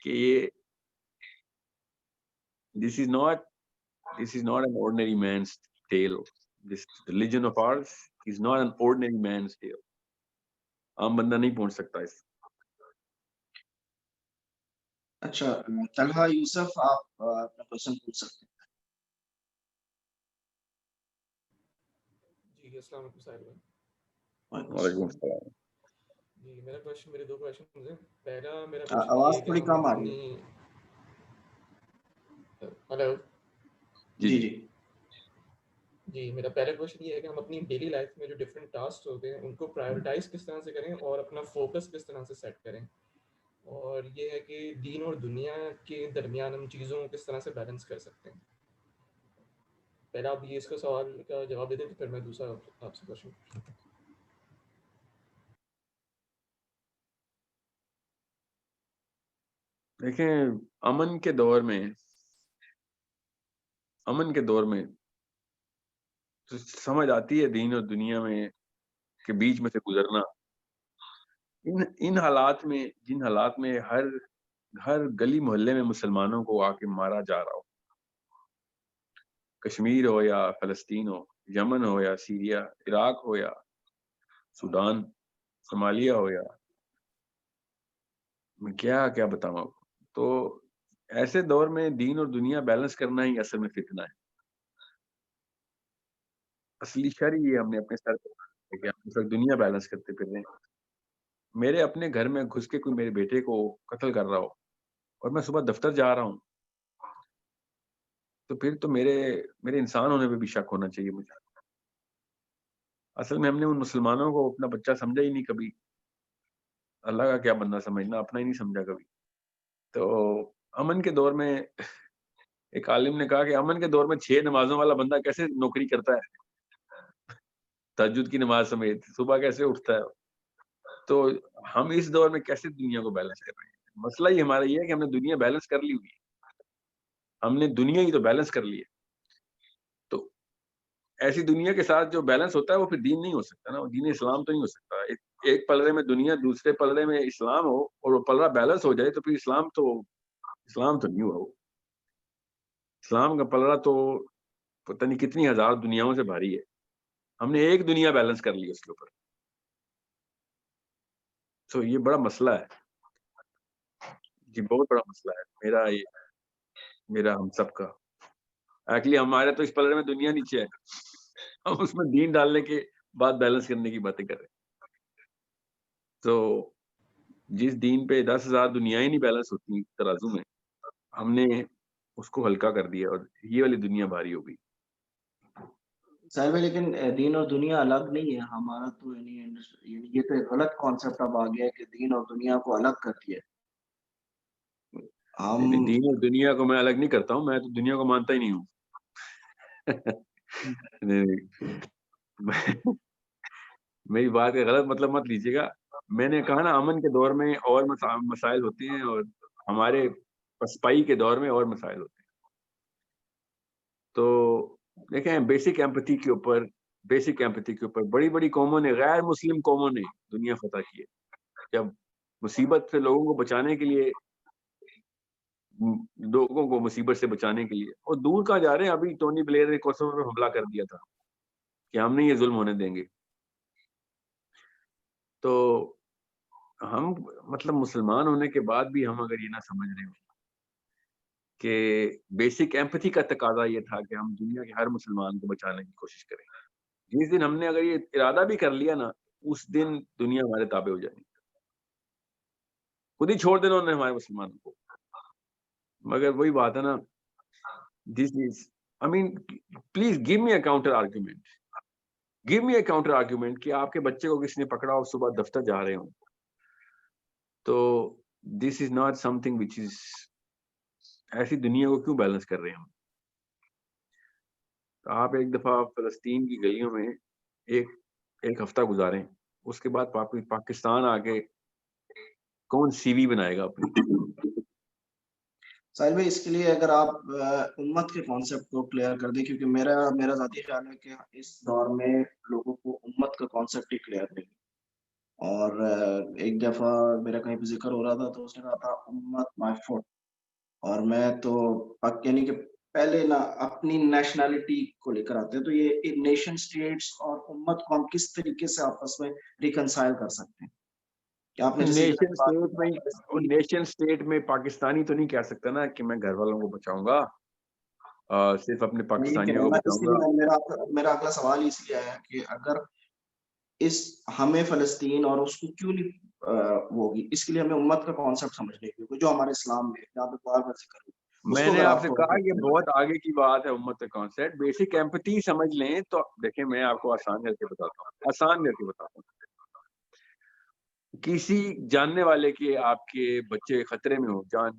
کہ یہ this is not an ordinary man's tale. This religion of ours is not an ordinary man's tale. عام بندہ نہیں پہنچ سکتا اس. اچھا طلحہ یوسف آپ اپنا کوشچن پوچھ سکتے ہیں. جی السلام علیکم صاحب. وعلیکم السلام. جی میرے دو کویشچنز ہیں. پہلا میرا آواز تھوڑی کم آ رہی ہے. ہلو جی جی میرا پہلا کویشچن یہ ہے کہ ہم اپنی ڈیلی لائف میں جو ڈفرینٹ ٹاسک ہوتے ہیں ان کو پرائیورٹائز کس طرح سے کریں, اور اپنا فوکس کس طرح سے سیٹ کریں, اور یہ ہے کہ دین اور دنیا کے درمیان ہم چیزوں کو کس طرح سے بیلنس کر سکتے ہیں. پہلا آپ یہ اس کا سوال کا جواب دے دیں, تو پھر میں دوسرا آپ سے کویشچن. دیکھیں, امن کے دور میں تو سمجھ آتی ہے دین اور دنیا میں کے بیچ میں سے گزرنا. ان حالات میں, جن حالات میں ہر گلی محلے میں مسلمانوں کو آ کے مارا جا رہا ہو, کشمیر ہو یا فلسطین ہو, یمن ہو یا سیریا, عراق ہو یا سودان, صومالیہ ہو یا میں کیا بتاؤں آپ. تو ایسے دور میں دین اور دنیا بیلنس کرنا ہی اصل میں فتنہ ہے. اصلی شر یہ ہم نے اپنے سر پہ کہ ہم سب دنیا بیلنس کرتے پھر رہے ہیں. میرے اپنے گھر میں گھس کے کوئی میرے بیٹے کو قتل کر رہا ہو, اور میں صبح دفتر جا رہا ہوں, تو پھر تو میرے انسان ہونے پہ بھی شک ہونا چاہیے مجھے. اصل میں ہم نے ان مسلمانوں کو اپنا بچہ سمجھا ہی نہیں کبھی. اللہ کا کیا بندہ سمجھنا, اپنا ہی نہیں سمجھا کبھی. تو امن کے دور میں ایک عالم نے کہا کہ امن کے دور میں 6 نمازوں والا بندہ کیسے نوکری کرتا ہے, تہجد کی نماز سمیت صبح کیسے اٹھتا ہے. تو ہم اس دور میں کیسے دنیا کو بیلنس کر رہے ہیں. مسئلہ ہی ہمارا یہ ہے کہ ہم نے دنیا بیلنس کر لی ہوئی ہے, ہم نے دنیا ہی تو بیلنس کر لی ہے. تو ایسی دنیا کے ساتھ جو بیلنس ہوتا ہے وہ پھر دین نہیں ہو سکتا نا, وہ دین اسلام تو نہیں ہو سکتا. ایک پلڑے میں دنیا, دوسرے پلڑے میں اسلام ہو, اور وہ پلڑا بیلنس ہو جائے تو پھر اسلام تو نہیں ہوا. اسلام کا پلڑا تو پتہ نہیں کتنی ہزار دنیاؤں سے بھاری ہے. ہم نے ایک دنیا بیلنس کر لی اس کے اوپر. تو یہ بڑا مسئلہ ہے جی, بہت بڑا مسئلہ ہے میرا ہم سب کا. ایکچولی ہمارے تو اس پلڑے میں دنیا نیچے ہے, ہم اس میں دین ڈالنے کے بعد بیلنس کرنے کی باتیں کر رہے ہیں. تو جس دین پہ 10,000 دنیایں نہیں بیلنس ہوتی ترازو میں, ہم نے اس کو ہلکا کر دیا, اور یہ والی دنیا بھاری ہو گئی. صاحب لیکن دین اور دنیا الگ نہیں ہے. ہمارا تو یہ تو ایک غلط کانسیپٹ اب آ گیا ہے کہ دین اور دنیا کو الگ کر دیا. دین اور دنیا کو میں الگ نہیں کرتا ہوں, میں تو دنیا کو مانتا ہی نہیں ہوں. میری بات کا غلط مطلب مت لیجیے گا. میں نے کہا نا امن کے دور میں اور مسائل ہوتے ہیں, اور ہمارے پسپائی کے دور میں اور مسائل ہوتے ہیں. تو دیکھیں بیسک ایمپتھی کے اوپر بڑی بڑی قوموں نے, غیر مسلم قوموں نے دنیا فتح کی ہے. جب مصیبت سے لوگوں کو بچانے کے لیے, لوگوں کو مصیبت سے بچانے کے لیے, اور دور کہاں جا رہے ہیں, ابھی ٹونی بلیئر نے کوسوو پر حملہ کر دیا تھا کہ ہم نہیں یہ ظلم ہونے دیں گے. تو ہم مطلب مسلمان ہونے کے بعد بھی ہم اگر یہ نہ سمجھ رہے ہوں کہ بیسک ایمپتھی کا تقاضا یہ تھا کہ ہم دنیا کے ہر مسلمان کو بچانے کی کوشش کریں. جس دن ہم نے اگر یہ ارادہ بھی کر لیا نا, اس دن دنیا ہمارے تابع ہو جائے گی. خود ہی چھوڑ دینا انہوں نے ہمارے مسلمانوں کو. مگر وہی بات ہے نا, this is I mean please give me a counter argument, give me a counter argument کہ آپ کے بچے کو کسی نے پکڑا اور صبح دفتر جا رہے ہوں, تو دس is not some thing which از, ایسی دنیا کو کیوں بیلنس کر رہے ہیں ہم. آپ ایک دفعہ فلسطین کی گلیوں میں ایک ہفتہ گزاریں, اس کے بعد پاکستان آگے کون سی وی بنائے گا اپنی. ساحل بھائی اس کے لیے اگر آپ امت کے کانسیپٹ کو کلیئر کر دیں, کیونکہ میرا ذاتی خیال ہے کہ اس دور میں لوگوں کو امت کا کانسیپٹ ہی کلیئر نہیں. اور ایک دفعہ میرا کہیں پہ ذکر ہو رہا تھا تو اس نے کہا تھا امت مائی فوٹ, اور میں تو یعنی کہ پہلے نا اپنی نیشنلٹی کو لے کر آتے ہیں, تو یہ نیشن اسٹیٹس اور امت کو ہم کس طریقے سے آپس میں ریکنسائل کر سکتے ہیں؟ نیشن اسٹیٹ میں پاکستانی تو نہیں کہہ سکتا نا کہ میں گھر والوں کو بچاؤں گا, صرف اپنے پاکستانیوں کو بچاؤں گا. میرا اگلا سوال اس لیے آیا کہ اگر ہمیں فلسطین اور اس کو کیوں نہیں ہوگی, اس کے لیے ہمیں امت کا کانسیپٹ سمجھنے کی, جو ہمارے اسلام میں جہاں پہ بار بار ذکر ہو. میں نے آپ سے کہا یہ بہت آگے کی بات ہے امت کا کانسیپٹ. بیسک ایمپتھی سمجھ لیں تو دیکھیں, میں آپ کو آسان کر کے بتاتا ہوں. کسی جاننے والے کے آپ کے بچے خطرے میں ہو, جان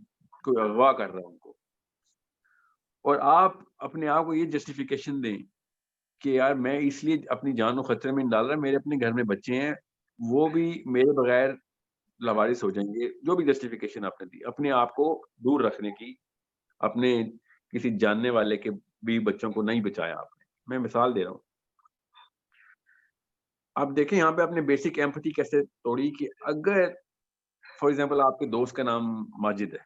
کوئی اغوا کر رہا ہے ان کو, اور آپ اپنے آپ کو یہ جسٹیفیکیشن دیں کہ یار میں اس لیے اپنی جان کو خطرے میں نہیں ڈال رہا, میرے اپنے گھر میں بچے ہیں, وہ بھی میرے بغیر لاوارث ہو جائیں گے. جو بھی جسٹیفیکیشن آپ نے دی اپنے آپ کو دور رکھنے کی, اپنے کسی جاننے والے کے بھی بچوں کو نہیں بچایا آپ نے. میں مثال دے رہا ہوں. آپ دیکھیں یہاں پہ اپنے بیسک ایمپتھی کیسے توڑی کہ اگر فار ایگزامپل آپ کے دوست کا نام ماجد ہے,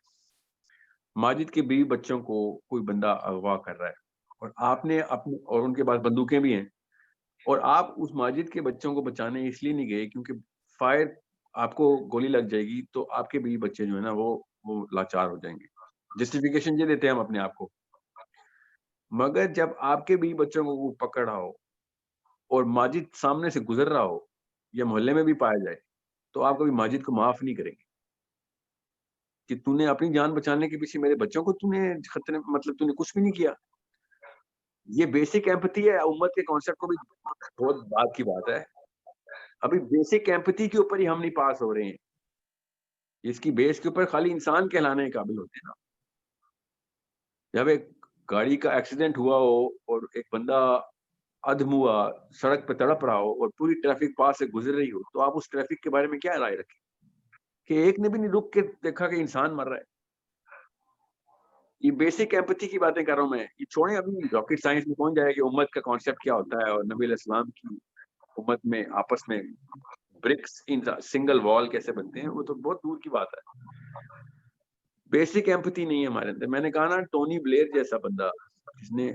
ماجد کے بیوی بچوں کو کوئی بندہ اغوا کر رہا ہے, اور آپ نے اپنے, اور ان کے پاس بندوقیں بھی ہیں, اور آپ اس ماجد کے بچوں کو بچانے اس لیے نہیں گئے کیونکہ فائر آپ کو گولی لگ جائے گی تو آپ کے بیوی بچے جو ہے نا وہ لاچار ہو جائیں گے. جسٹیفیکیشن یہ دیتے ہیں ہم اپنے آپ کو. مگر جب آپ کے بیوی بچوں کو وہ پکڑ رہا ہو اور ماجد سامنے سے گزر رہا ہو یا محلے میں بھی پایا جائے, تو آپ کبھی ماجد کو معاف نہیں کریں گے کہ تو نے اپنی جان بچانے کے پیچھے میرے بچوں کو تو نے خطرے, مطلب تو نے کچھ بھی نہیں کیا. یہ بیسک ایمپتھی ہے. امت کے کانسیپٹ کو بھی بہت بات کی بات ہے. ابھی بیسک ایمپتھی کے اوپر ہی ہم نہیں پاس ہو رہے ہیں, اس کی بیس کے اوپر خالی انسان کہلانے کے قابل ہوتے ہیں نا. جب ایک گاڑی کا ایکسیڈنٹ ہوا ہو اور ایک بندہ ادھم ہوا, سڑک پہ تڑپ رہا ہو اور پوری ٹریفک پاس سے گزر رہی ہو, تو آپ اس ٹریفک کے بارے میں کیا رائے رکھیں کہ ایک نے بھی نہیں رک کے دیکھا کہ انسان مر رہا ہے. یہ بیسک ایمپتھی کی باتیں کر رہا ہوں میں. یہ چھوڑیں, ابھی راکٹ سائنس میں پہنچ جائے کہ امت کا کانسیپٹ کیا ہوتا ہے, اور نبی علیہ السلام کی امت میں آپس میں برکس ان سنگل وال کیسے بنتے ہیں, وہ تو بہت دور کی بات ہے. بیسک ایمپتھی نہیں ہے ہمارے اندر. میں نے کہا نا, ٹونی بلیئر جیسا بندہ جس نے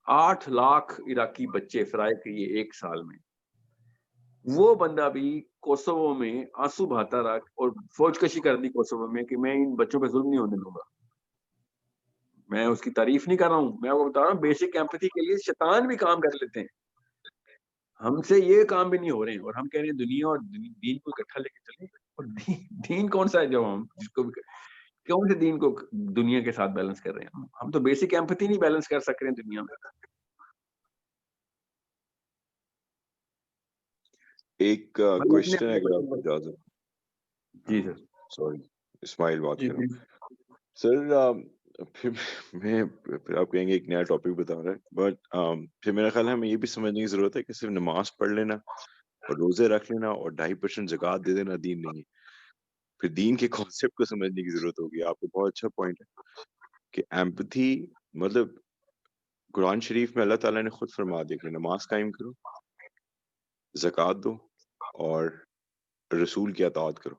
8 لاکھ عراقی بچے فرائی کیے ایک سال میں, وہ بندہ بھی کوسوو میں آنسو بہاتا رہا اور فوج کشی کر دی کوسوو میں کہ میں ان بچوں پہ ظلم نہیں ہونے دوں گا. میں اس کی تعریف نہیں کر رہا ہوں, میں آپ کو بتا رہا ہوں بیسک ایمپتھی کے لیے شیطان بھی کام کر لیتے ہیں. ہم سے یہ کام بھی نہیں ہو رہے ہیں, اور ہم کہہ رہے ہیں دنیا اور دین کو اکٹھا لے کے چلیں. اور دین کون سا ہے جو ہم جس کو کون سے دین کو دنیا کے ساتھ بیلنس کر رہے ہیں. ہم تو بیسک ایمپتھی نہیں بیلنس کر سک رہے ہیں دنیا میں. ایک کوشچن ہے اگر آپ اجازت. جی سر. سوری اسماعیل بات کر رہا ہوں سر. پھر آپ کہیں گے ایک نیا ٹاپک بتا رہا ہے, بٹ پھر میرا خیال ہے ہمیں یہ بھی سمجھنے کی ضرورت ہے کہ صرف نماز پڑھ لینا اور روزے رکھ لینا اور 2.5% زکوٰۃ دے دینا دین نہیں ہے. پھر دین کے کانسیپٹ کو سمجھنے کی ضرورت ہوگی. آپ کو بہت اچھا پوائنٹ ہے کہ ایمپتھی مطلب قرآن شریف میں اللہ تعالیٰ نے خود فرما دیا کہ نماز قائم کرو, زکوٰۃ دو اور رسول کی اطاعت کرو.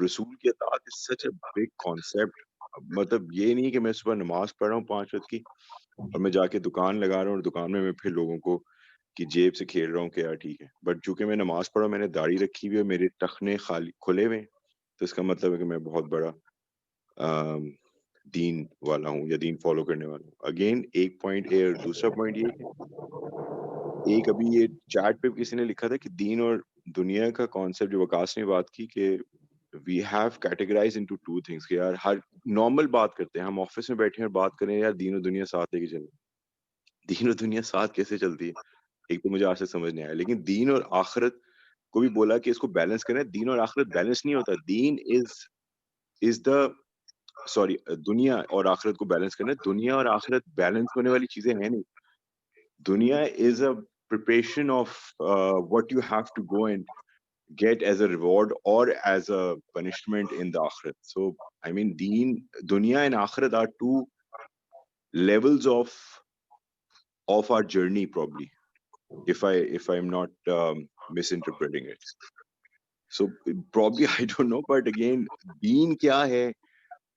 رسول کی اطاعت از سچ اے بگ کانسیپٹ. مطلب یہ نہیں کہ میں صبح نماز پڑھ رہا ہوں 5 وقت کی اور میں جا کے دکان لگا رہا ہوں اور دکان میں پھر لوگوں کو کی جیب سے کھیل رہا ہوں کہ یار ٹھیک ہے, بٹ چونکہ میں نماز پڑھا, میں نے داڑھی رکھی ہوئی ہے, میرے ٹخنے خالی کھلے ہوئے, تو اس کا مطلب ہے کہ میں بہت بڑا دین والا ہوں یا دین فالو کرنے والا ہوں. اگین ایک پوائنٹ اور دوسرا پوائنٹ یہ کہ ایک ابھی یہ چیٹ پہ کسی نے لکھا تھا کہ دین اور دنیا کا کانسیپٹ جو وکاس نے بات کی کہ we have categorise into two things کہ یار ہر نارمل بات کرتے ہیں, ہم آفس میں بیٹھے ہیں اور بات کریں یار دین اور دنیا ساتھ لے کے چلیں. دین اور دنیا ساتھ کیسے چلتی ہے, ایک تو مجھے آج سے سمجھ نہیں آیا. لیکن دین اور آخرت کو بھی بولا کہ اس کو بیلنس کریں. دین اور آخرت بیلنس نہیں ہوتا. دین از دا سوری دنیا اور آخرت کو بیلنس کرنا. دنیا اور آخرت بیلنس ہونے والی چیزیں ہیں نہیں. دنیا از اے preparation of what you have to go and get as a reward or as a punishment in the akhirat. So I mean dunya and akhirat are two levels of our journey probably, if I'm not misinterpreting it. So probably I don't know, but again deen kya hai?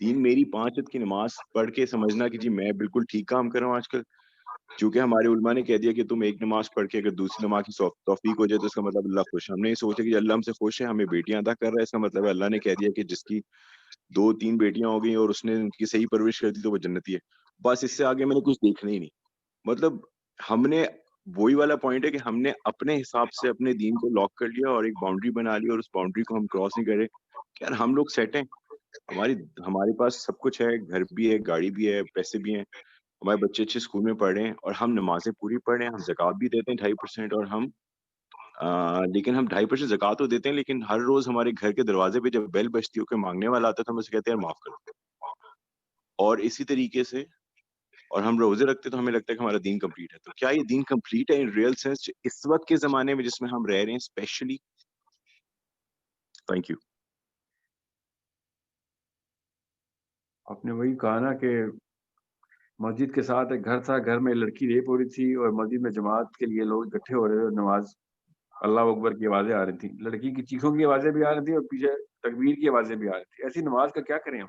دین میری 5 وقت کی نماز پڑھ کے سمجھنا کہ جی میں بالکل ٹھیک کام کر رہا ہوں آج کل. چونکہ ہمارے علماء نے کہہ دیا کہ تم ایک نماز پڑھ کے اگر دوسری نماز کی توفیق ہو جائے تو اس کا مطلب اللہ خوش ہے. ہم نے یہ سوچا کہ اللہ ہم سے خوش ہے, ہمیں بیٹیاں عطا کر رہا ہے, اس کا مطلب ہے اللہ نے کہہ دیا کہ جس کی 2-3 بیٹیاں ہو گئی اور اس نے ان کی صحیح پرورش کر دی تو وہ جنتی ہے. بس اس سے آگے میں نے کچھ دیکھنا ہی نہیں. مطلب ہم نے وہی والا پوائنٹ ہے کہ ہم نے اپنے حساب سے اپنے دین کو لاک کر لیا اور ایک باؤنڈری بنا لی اور اس باؤنڈری کو ہم کراس نہیں کر رہے. یار ہم لوگ سیٹ ہیں, ہمارے پاس سب کچھ ہے, گھر بھی ہے, گاڑی بھی ہے, پیسے بھی ہیں, ہمارے بچے اچھے اسکول میں پڑھ رہے ہیں اور ہم نمازیں پوری پڑھ رہے ہیں, ہم زکوٰۃ بھی دیتے ہیں 2.5%. اور ہم لیکن ہم 2.5% زکوٰۃ تو دیتے ہیں, لیکن ہر روز ہمارے گھر کے دروازے پہ جب بیل بجتی ہو کے مانگنے والا آتا ہے تو ہم اسے کہتے ہیں معاف کر دو. اور اسی طریقے سے اور ہم روزے رکھتے تو ہمیں لگتا ہے کہ ہمارا دین کمپلیٹ ہے. تو کیا یہ دین کمپلیٹ ہے ان ریئل سینس اس وقت کے زمانے میں جس میں ہم رہ رہے ہیں اسپیشلی؟ Thank you. آپ نے وہی کہا نا کہ مسجد کے ساتھ ایک گھر تھا, گھر میں لڑکی ریپ ہو رہی تھی اور مسجد میں جماعت کے لیے لوگ اکٹھے ہو رہے تھے اور نماز اللہ اکبر کی آوازیں آ رہی تھیں, لڑکی کی چیخوں کی آوازیں بھی آ رہی تھیں اور پیچھے تکبیر کی آوازیں بھی آ رہی تھی. ایسی نماز کا کیا کریں ہم؟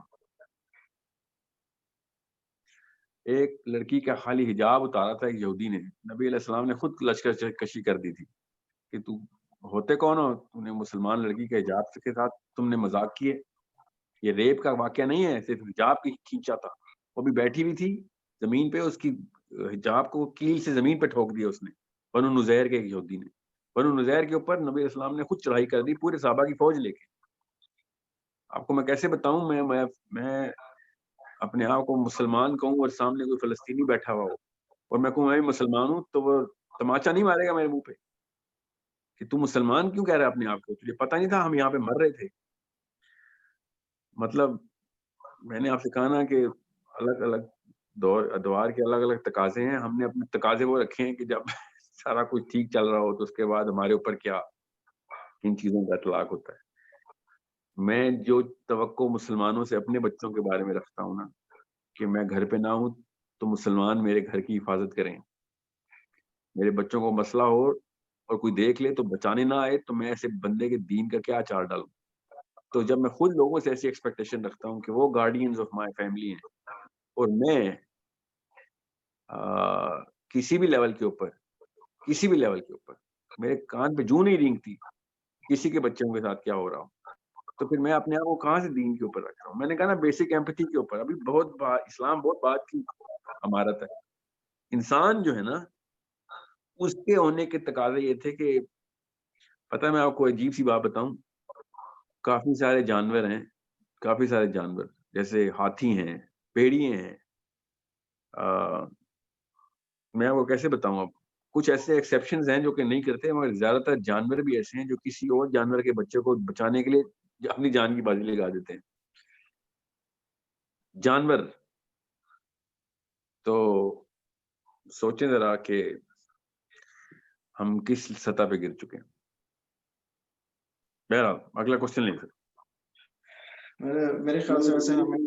ایک لڑکی کا خالی حجاب اتارا تھا ایک یہودی نے, نبی علیہ السلام نے خود لشکر کشی کر دی تھی کہ تو ہوتے کون ہو, تو نے مسلمان لڑکی کے حجاب کے ساتھ تم نے مذاق کیے. یہ ریپ کا واقعہ نہیں ہے, صرف حجاب کی کھینچا تھا. وہ بھی بیٹھی ہوئی تھی زمین پہ, اس کی حجاب کو کیل سے زمین پہ ٹھوک دیا اس نے, بنو نزیر کے یہودی نے. بنو نزیر کے اوپر نبی اسلام نے خود چڑھائی کر دی پورے صحابہ کی فوج لے کے. آپ کو میں کیسے بتاؤں, میں اپنے آپ کو مسلمان کہوں اور سامنے کوئی فلسطینی بیٹھا ہوا ہو اور میں کہوں میں بھی مسلمان ہوں, تو وہ تماچا نہیں مارے گا میرے منہ پہ کہ تو مسلمان کیوں کہہ رہا ہے اپنے آپ کو, تجھے پتہ نہیں تھا ہم یہاں پہ مر رہے تھے. مطلب میں نے آپ سے کہا نا کہ الگ الگ ادوار کے الگ الگ تقاضے ہیں. ہم نے اپنے تقاضے وہ رکھے ہیں کہ جب سارا کچھ ٹھیک چل رہا ہو تو اس کے بعد ہمارے اوپر کیا ان چیزوں کا اطلاق ہوتا ہے. میں جو توقع مسلمانوں سے اپنے بچوں کے بارے میں رکھتا ہوں نا, کہ میں گھر پہ نہ ہوں تو مسلمان میرے گھر کی حفاظت کریں, میرے بچوں کو مسئلہ ہو اور کوئی دیکھ لے تو بچانے نہ آئے, تو میں ایسے بندے کے دین کا کیا چار ڈالوں. تو جب میں خود لوگوں سے ایسی ایکسپیکٹیشن رکھتا ہوں کہ وہ گارڈینز آف مائی فیملی ہیں اور میں کسی بھی لیول کے اوپر میرے کان پہ جو نہیں رینگتی کسی کے بچوں کے ساتھ کیا ہو رہا ہو, تو پھر میں اپنے آپ کو کہاں سے دین کے اوپر رکھ رہا ہوں. میں نے کہا نا بیسک ایمپتھی کے اوپر. ابھی اسلام بہت بات کی امارت ہے. انسان جو ہے نا اس کے ہونے کے تقاضے یہ تھے کہ پتہ ہے میں آپ کو عجیب سی بات بتاؤں, کافی سارے جانور جیسے ہاتھی ہیں, بھیڑیے ہیں, میں آپ کو کیسے بتاؤں, اب کچھ ایسے ایکسیپشنز ہیں جو کہ نہیں کرتے, مگر زیادہ تر جانور بھی ایسے ہیں جو کسی اور جانور کے بچے کو بچانے کے لیے اپنی جان کی بازی لگا دیتے ہیں. جانور تو سوچیں ذرا کہ ہم کس سطح پہ گر چکے ہیں. بہرحال اگلا کوشچن لیں سر. میرے خیال سے ویسے ہمیں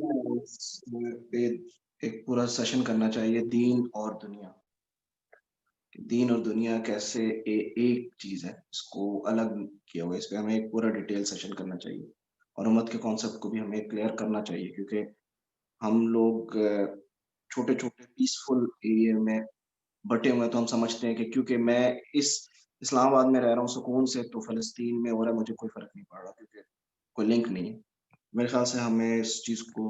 ایک پورا سیشن کرنا چاہیے دین اور دنیا. دین اور دنیا کیسے ایک چیز ہے, اس کو الگ کیا ہوا ہے, اس پہ ہمیں ایک پورا ڈیٹیل سیشن کرنا چاہیے اور امت کے کانسیپٹ کو بھی ہمیں کلیئر کرنا چاہیے, کیونکہ ہم لوگ چھوٹے چھوٹے پیسفل ایریا میں بٹے ہوئے تو ہم سمجھتے ہیں کہ کیونکہ میں اس اسلام آباد میں رہ رہا ہوں سکون سے, تو فلسطین میں ہو رہا ہے مجھے کوئی فرق نہیں پڑ رہا, کیونکہ کوئی لنک نہیں ہے. میرے خیال سے ہمیں اس چیز کو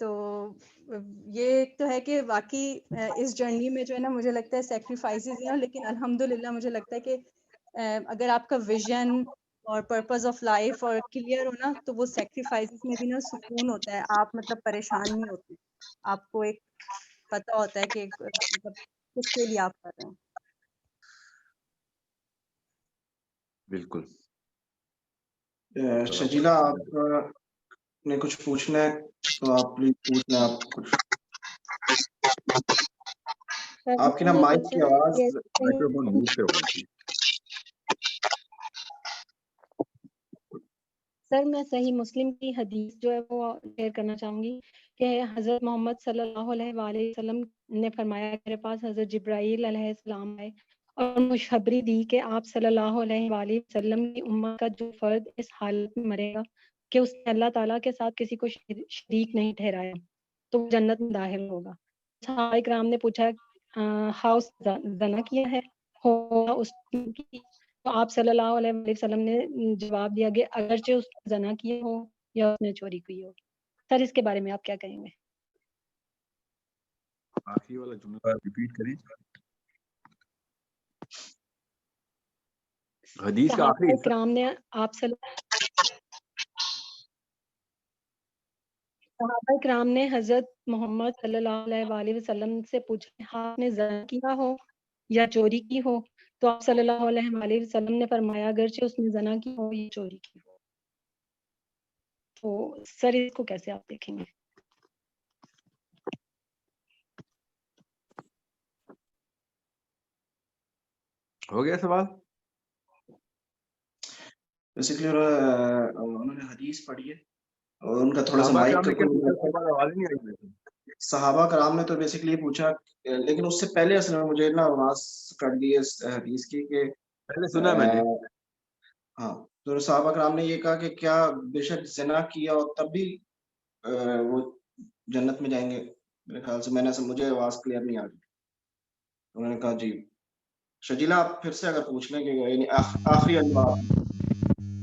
تو یہ ایک تو ہے کہ واقعی اس جرنی میں جو ہے نا مجھے لگتا ہے سیکریفائسز ہیں، لیکن الحمدللہ مجھے لگتا ہے کہ اگر آپ کا ویژن اور پرپز آف لائف اور کلیئر ہو نا تو وہ سیکریفائسز میں بھی نا سکون ہوتا ہے، آپ مطلب پریشان نہیں ہوتے، آپ کو ایک پتہ ہوتا ہے کہ مطلب کس کے لیے آپ کر رہے ہیں. بالکل. شجیلا آپ نے کچھ پوچھنا ہے تو آپ پلیز پوچھ لیں. آپ کچھ آپ کی نا مائک کی آواز مائکروفون میوٹ پہ ہونا چاہیے. سر میں صحیح مسلم کی حدیث جو ہے وہ شیئر کرنا چاہوں گی کہ حضرت محمد صلی اللہ علیہ وآلہ وسلم نے فرمایا میرے پاس حضرت جبرائیل علیہ السلام آئے اور خوشخبری دی کہ آپ صلی اللہ علیہ وآلہ وسلم کی امت کا جو فرد اس حالت میں مرے گا کہ اس نے اللہ تعالیٰ کے ساتھ کسی کو شریک نہیں ٹھہرایا تو وہ جنت میں داخل ہوگا. صحابہ کرام نے پوچھا ہاؤس زنا کیا ہے ہوگا اس کی، تو آپ صلی اللہ علیہ وسلم نے جواب دیا کہ اگرچہ اس نے زنا کیا ہو یا اس نے چوری کی ہو. سر اس کے بارے میں آپ کیا کہیں گے؟ آخری والا جملہ ریپیٹ کریں. حدیث کا آخری صحابہ کرام نے آپ صحابہ کرام نے حضرت محمد صلی اللہ علیہ وآلہ وسلم سے پوچھا آپ نے زنا کیا ہو یا چوری کی ہو، تو آپ صلی اللہ علیہ وآلہ وسلم نے فرمایا اگرچہ اس نے زنا کی ہو یا چوری کی ہو. تو سر اس کو کیسے آپ دیکھیں گے؟ ہو گیا سوال. بیسیکلی انہوں نے حدیث پڑھی ہے اور ان کا تھوڑا سا مائک کا صحابہ کرام نے تو بیسیکلی پوچھا، لیکن اس سے پہلے اصل میں مجھے نا آواز کٹ دی ہے حدیث کی کہ پہلے سنا میں نے. ہاں تو صحابہ کرام نے یہ کہا کہ کیا بے شک زنا کیا اور تب بھی وہ جنت میں جائیں گے. میرے خیال سے مجھے آواز کلیئر نہیں آ رہی. انہوں نے کہا جی. شجیلا آپ پھر سے اگر پوچھ لیں کہ یعنی آخری الفاظ.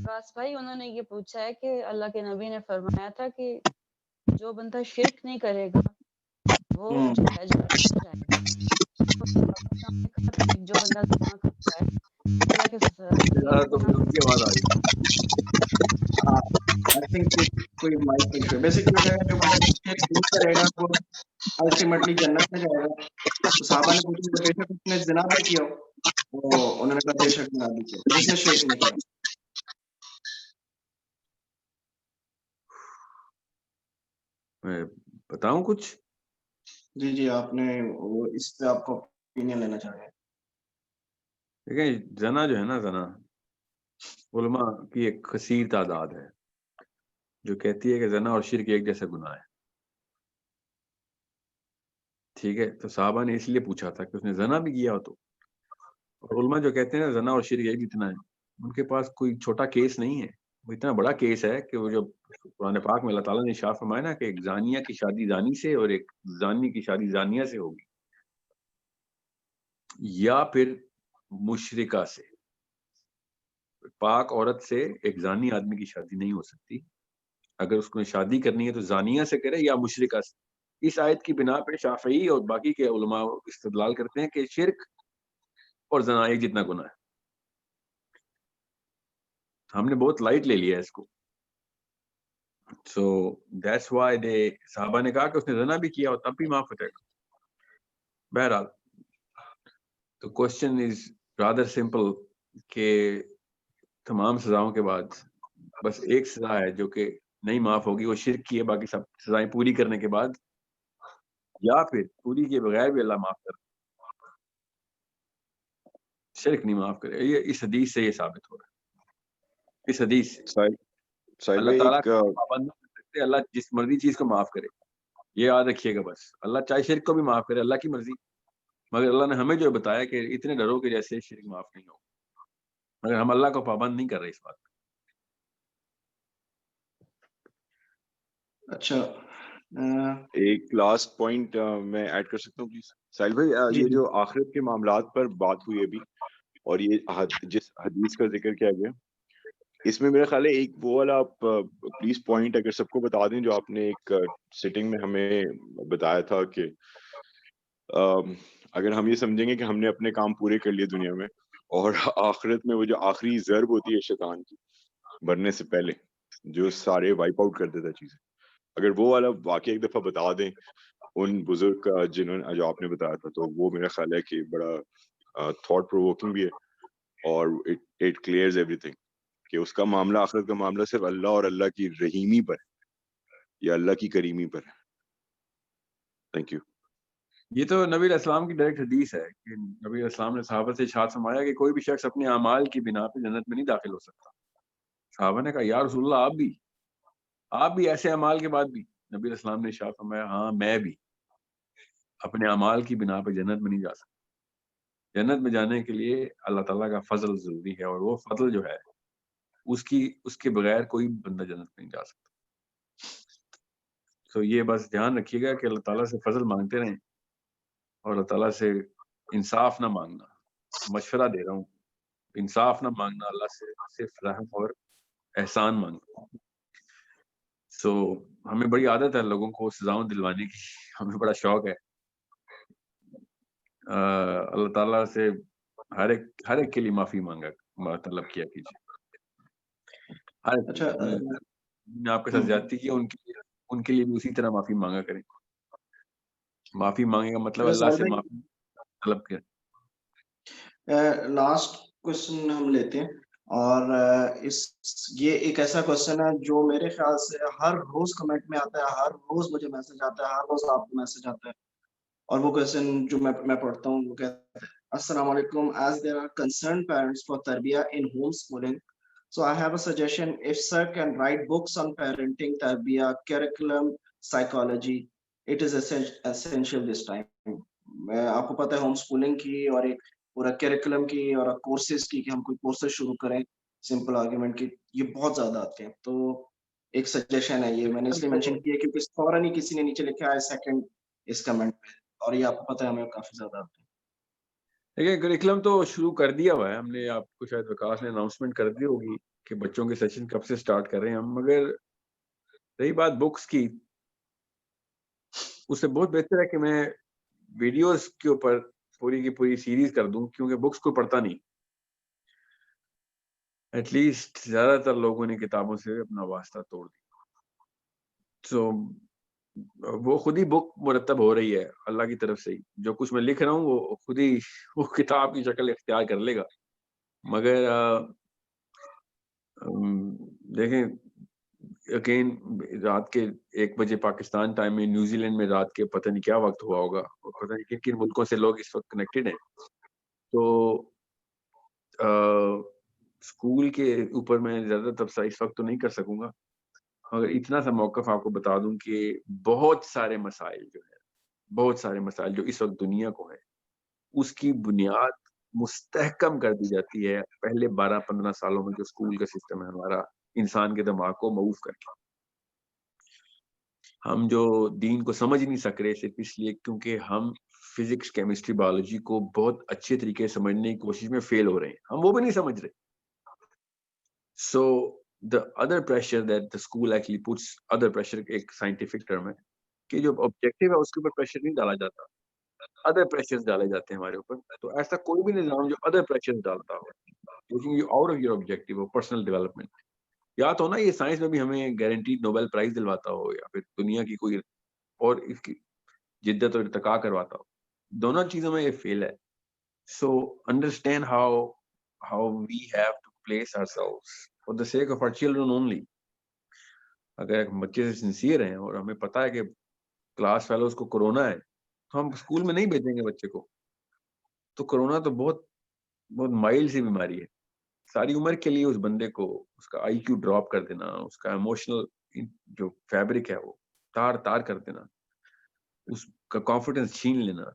راس بھائی انہوں نے یہ پوچھا ہے کہ اللہ کے نبی نے فرمایا تھا کہ جو بندہ شرک نہیں کرے گا وہ جنت میں جائے گا. جو بندہ زنا کرتا ہے اللہ کے ان کی آواز آ رہی ہے. I think کوئی مائک ایشو ہے. بیسیکلی جو بندہ شرک نہیں کرے گا وہ الٹیمیٹلی جنت میں جائے گا. تو صحابہ نے پوچھا کہ بے شک اس نے زنا بھی کیا ہو، انہوں نے کہا بے شک زنا بھی کیا جس نے شرک نہیں کیا. میں بتاؤں کچھ؟ جی آپ نے اس پہ آپ کو اوپینین لینا چاہ رہے ہیں. دیکھیں زنا جو ہے نا، زنا علماء کی ایک کثیر تعداد ہے جو کہتی ہے کہ زنا اور شرک ایک جیسا گناہ ہے. ٹھیک ہے، تو صحابہ نے اس لیے پوچھا تھا کہ اس نے زنا بھی کیا ہو تو. اور علماء جو کہتے ہیں زنا اور شرک ایک جتنا ہے، ان کے پاس کوئی چھوٹا کیس نہیں ہے، وہ اتنا بڑا کیس ہے کہ وہ جو قرآن پاک میں اللہ تعالیٰ نے ارشاد فرمایا نا کہ ایک زانیہ کی شادی زانی سے اور ایک زانی کی شادی زانیہ سے ہوگی، یا پھر مشرکہ سے. پاک عورت سے ایک زانی آدمی کی شادی نہیں ہو سکتی. اگر اس کو شادی کرنی ہے تو زانیہ سے کرے یا مشرکہ سے. اس آیت کی بنا پہ شافعی اور باقی کے علماء استدلال کرتے ہیں کہ شرک اور زنا ایک جتنا گناہ ہے. ہم نے بہت لائٹ لے لیا ہے اس کو. سو دیٹس وائی صحابہ نے کہا کہ اس نے زنا بھی کیا اور تب بھی معاف ہو جائے گا. بہرحال تو کوشچن از رادر سمپل کہ تمام سزاؤں کے بعد بس ایک سزا ہے جو کہ نہیں معاف ہوگی، وہ شرک کی ہے. باقی سب سزائیں پوری کرنے کے بعد یا پھر پوری کے بغیر بھی اللہ معاف کر، شرک نہیں معاف کرے. یہ اس حدیث سے یہ ثابت ہو رہا ہے. اس حدیث سے اللہ تعالیٰ پابند نہیں کر سکتے، اللہ جس مرضی چیز کو معاف کرے. یہ یاد رکھیے گا. بس اللہ چاہے شرک کو بھی معاف کرے، اللہ کی مرضی. مگر اللہ نے ہمیں جو بتایا کہ اتنے ڈرو کہ جیسے شرک معاف نہیں ہو، مگر ہم اللہ کو پابند نہیں کر رہے اس بات پہ. اچھا ایک لاسٹ پوائنٹ میں ایڈ کر سکتا ہوں پلیز ساحل بھائی. یہ جو آخرت کے معاملات پر بات ہوئی ابھی اور یہ جس حدیث کا ذکر کیا گیا اس میں میرا خیال ہے ایک وہ والا آپ پلیز پوائنٹ اگر سب کو بتا دیں جو آپ نے ایک سیٹنگ میں ہمیں بتایا تھا کہ اگر ہم یہ سمجھیں گے کہ ہم نے اپنے کام پورے کر لیے دنیا میں اور آخرت میں وہ جو آخری ضرب ہوتی ہے شیطان کی مرنے سے پہلے جو سارے وائپ آؤٹ کر دیتا چیزیں, اگر وہ والا واقعہ ایک دفعہ بتا دیں ان بزرگ کا جنہوں نے جو آپ نے بتایا تھا, تو وہ میرا خیال ہے کہ بڑا تھاٹ پرووکنگ بھی ہے اور اٹ کلیئرز ایوری تھنگ کہ اس کا معاملہ, آخرت کا معاملہ صرف اللہ اور اللہ کی رحیمی پر یا اللہ کی کریمی پر ہے. Thank you. یہ تو نبی علیہ السلام کی ڈائریکٹ حدیث ہے کہ نبی علیہ السلام نے صحابہ سے ارشاد فرمایا کہ کوئی بھی شخص اپنے اعمال کی بنا پہ جنت میں نہیں داخل ہو سکتا. صحابہ نے کہا یا رسول اللہ آپ بھی ایسے اعمال کے بعد بھی؟ نبی علیہ السلام نے ارشاد فرمایا ہاں میں بھی اپنے اعمال کی بنا پہ جنت میں نہیں جا سکتا. جنت میں جانے کے لیے اللہ تعالیٰ کا فضل ضروری ہے, اور وہ فضل جو ہے اس کے بغیر کوئی بندہ جنت میں نہیں جا سکتا. تو یہ بس دھیان رکھیے گا کہ اللہ تعالیٰ سے فضل مانگتے رہیں اور اللہ تعالیٰ سے انصاف نہ مانگنا. مشورہ دے رہا ہوں, انصاف نہ مانگنا, اللہ سے صرف رحم اور احسان مانگنا. سو ہمیں بڑی عادت ہے لوگوں کو سزاؤں دلوانے کی, ہمیں بڑا شوق ہے. اللہ تعالیٰ سے ہر ایک کے لیے معافی مانگا طلب کیا کیجیے. اچھا نے آپ کے ساتھ زیادتی کی ان کے لیے بھی اسی طرح معافی مانگا کریں. معافی مانگے کا مطلب اللہ سے معافی طلب کریں. لاسٹ کوشچن ہم لیتے ہیں, اور یہ ایک ایسا کوشچن ہے جو میرے خیال سے ہر روز کمنٹ میں آتا ہے, ہر روز مجھے میسج آتا ہے, ہر روز آپ کو میسج آتا ہے. اور وہ کوشچن جو میں پڑھتا ہوں وہ کہتا ہے السلام علیکم, as there are concerned parents for tarbiyah in homeschooling, so I have a suggestion. If sir can write books on parenting, tarbiyah, curriculum, psychology, it is essential this time. آپ کو پتہ ہے ہوم اسکولنگ کی اور ایک پورا کیریکولم کی اور کورسز کی کہ ہم کوئی کورسز شروع کریں سمپل آرگیومنٹ کی, یہ بہت زیادہ آتے ہیں. تو ایک سجیشن ہے, یہ میں نے اس لیے مینشن کیا کیونکہ فوراً ہی کسی نے نیچے لکھا ہے سیکنڈ اس کمنٹ پہ, اور یہ آپ کو پتہ ہے ہمیں کافی زیادہ آتے ہیں. دیکھیں کریکولم تو شروع کر دیا ہوا ہے ہم نے, آپ کو شاید وکاس نے اناؤنسمنٹ کر دی ہوگی کہ بچوں کے سیشن کب سے سٹارٹ کر رہے ہیں ہم. مگر رہی بات بکس کی, اس سے بہت بہتر ہے کہ میں ویڈیوز کے اوپر پوری کی پوری سیریز کر دوں, کیونکہ بکس کو پڑھتا نہیں. ایٹ لیسٹ زیادہ تر لوگوں نے کتابوں سے اپنا واسطہ توڑ دیا. تو وہ خود ہی بک مرتب ہو رہی ہے اللہ کی طرف سے ہی. جو کچھ میں لکھ رہا ہوں وہ خود ہی وہ کتاب کی شکل اختیار کر لے گا. مگر دیکھیں اگین رات کے 1 بجے پاکستان ٹائم میں, نیوزی لینڈ میں رات کے پتہ نہیں کیا وقت ہوا ہوگا, اور پتہ نہیں کن کن ملکوں سے لوگ اس وقت کنیکٹڈ ہیں. تو اسکول کے اوپر میں زیادہ تبصرہ اس وقت تو نہیں کر سکوں گا, مگر اتنا سا موقف آپ کو بتا دوں کہ بہت سارے مسائل جو اس وقت دنیا کو ہے اس کی بنیاد مستحکم کر دی جاتی ہے پہلے 12-15 سالوں میں جو اسکول کا سسٹم ہے ہمارا, انسان کے دماغ کو معوف کر کے. ہم جو دین کو سمجھ نہیں سک رہے صرف اس لیے کیونکہ ہم فزکس, کیمسٹری, بایولوجی کو بہت اچھے طریقے سے سمجھنے کی کوشش میں فیل ہو رہے ہیں, ہم وہ بھی نہیں سمجھ رہے. سو the other pressure that the school actually puts, other pressure ایک scientific term ہے کہ جو objective ہے اس کے اوپر pressure نہیں ڈالا جاتا, other pressures ڈالے جاتے ہیں ہمارے اوپر. تو ایسا کوئی بھی نظام جو other pressures ڈالتا ہو taking you out of your objective or personal development, یا تو نا یہ سائنس میں بھی ہمیں گارنٹیڈ نوبل پرائز دلواتا ہو یا پھر دنیا کی کوئی اور اس کی جدت اور ارتقاء کرواتا ہو, دونوں چیزوں میں یہ فیل ہے. So understand how we have to place ourselves for the sake of our children only. اگر ایک بچے سے سنسیئر ہیں اور ہمیں پتا ہے کہ کلاس فیلوز کو کرونا ہے تو ہم اسکول میں نہیں بھیجیں گے بچے کو. تو کرونا تو بہت بہت مائلڈ سی بیماری ہے, ساری عمر کے لیے اس بندے کو اس کا آئی کیو ڈراپ کر دینا, اس کا ایموشنل جو فیبرک ہے وہ تار کر دینا, اس کا کانفیڈنس چھین لینا.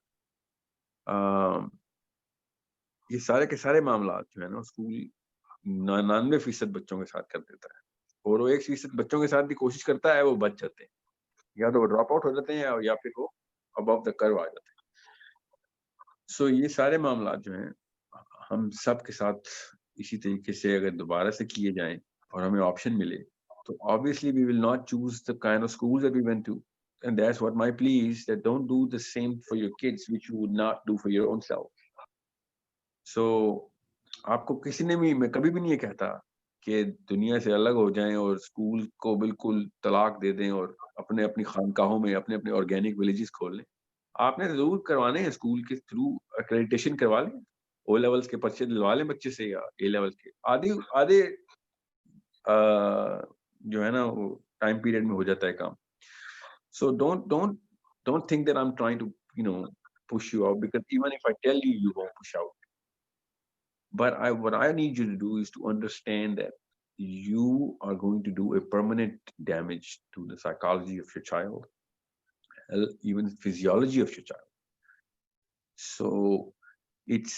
یہ سارے کے سارے معاملات جو ہے نا اسکول 99% بچوں کے ساتھ کر دیتا ہے, اور وہ 1% بچوں کے ساتھ بھی کوشش کرتا ہے وہ بچ جاتے ہیں, یا تو وہ ڈراپ آؤٹ ہو جاتے ہیں یا پھر وہ ابو دا کرو آ جاتے ہیں. سو یہ سارے معاملات جو ہیں ہم سب کے ساتھ اسی طریقے سے اگر دوبارہ سے کیے جائیں اور ہمیں آپشن ملے, تو obviously we will not choose the kind of schools that we went to. And that's what my plea is, that don't do the same for your kids which you would not do for your own self. So آپ کو کسی نے بھی, میں کبھی بھی نہیں یہ کہتا کہ دنیا سے الگ ہو جائیں اور اسکول کو بالکل طلاق دے دیں اور اپنے اپنی خانقاہوں میں اپنے اپنے آرگینک ولیجز کھول لیں. آپ نے ضرور کروانے ہیں اسکول کے تھرو ایکریڈیٹیشن کروا لیں, او لیولس کے پرچے دلوا لیں بچے سے, یا اے لیول کے آدھے جو ہے نا وہ ٹائم پیریڈ میں ہو جاتا ہے کام. So don't think that I'm trying to, push you out, because even if I tell you, you won't push out. But what I need you to do is to understand that you are going to do a permanent damage to the psychology of your child, even physiology of your child. So it's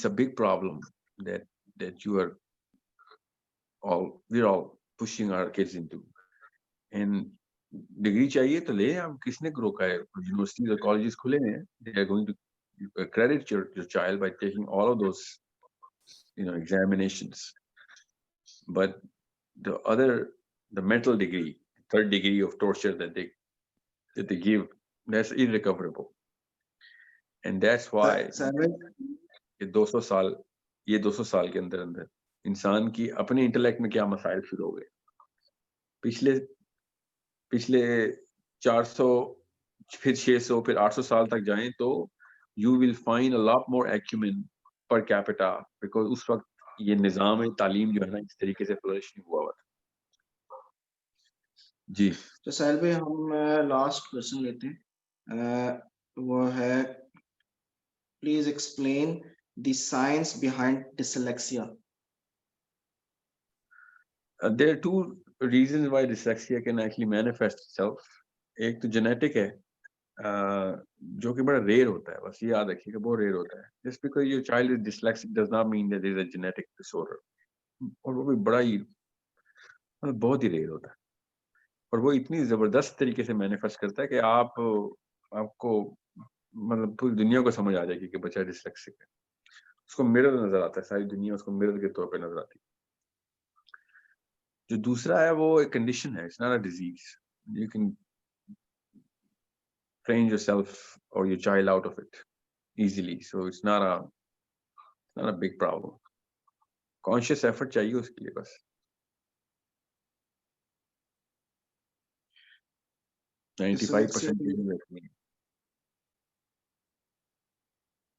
a big problem that we're all pushing our kids into. And degree چاہیے تو لے, آپ کس نے روکا ہے؟ یونیورسٹیز اور کالجز کھلے ہیں, they are going to credit your child by taking all of those examinations. But the mental degree, third degree of torture that they give, that's irrecoverable. And that's why یہ 200 سال کے اندر انسان کی اپنے انٹلیکٹ میں کیا مسائل شروع ہو گئے. پچھلے 400 پھر 600 پھر 800 سال تک جائیں تو you will find a lot more acumen per capita, because اس وقت یہ نظام تعلیم جو ہے نا اس طریقے سے فلرش نہیں ہوا تھا. جی تو سہیل بھائی ہم لاسٹ کوشچن لیتے ہیں, وہ ہے please explain the science behind dyslexia. There are two reasons why dyslexia can actually manifest itself. ایک تو جینیٹک ہے, جو کہ بڑا ریئر ہوتا ہے, بس یہ یاد رکھیے کہ بہت ریئر ہوتا ہے. Just because your child is dyslexic does not mean that there is a genetic disorder. اور وہ بھی بڑا ہی بہت ہی ریئر ہوتا ہے, اور وہ اتنی زبردست طریقے سے مینیفیسٹ کرتا ہے کہ آپ کو مطلب پوری دنیا کو سمجھ آ جائے گی کہ بچہ ڈسلیکسک ہے. اس کو مرر نظر آتا ہے, ساری دنیا اس کو مرر کے طور پہ نظر آتی ہے. جو دوسرا ہے وہ ایک کنڈیشن ہے, it's not a disease. You can train yourself or your child out of it easily, so it's not a big problem. Conscious effort چاہیے اس کے لیے بس.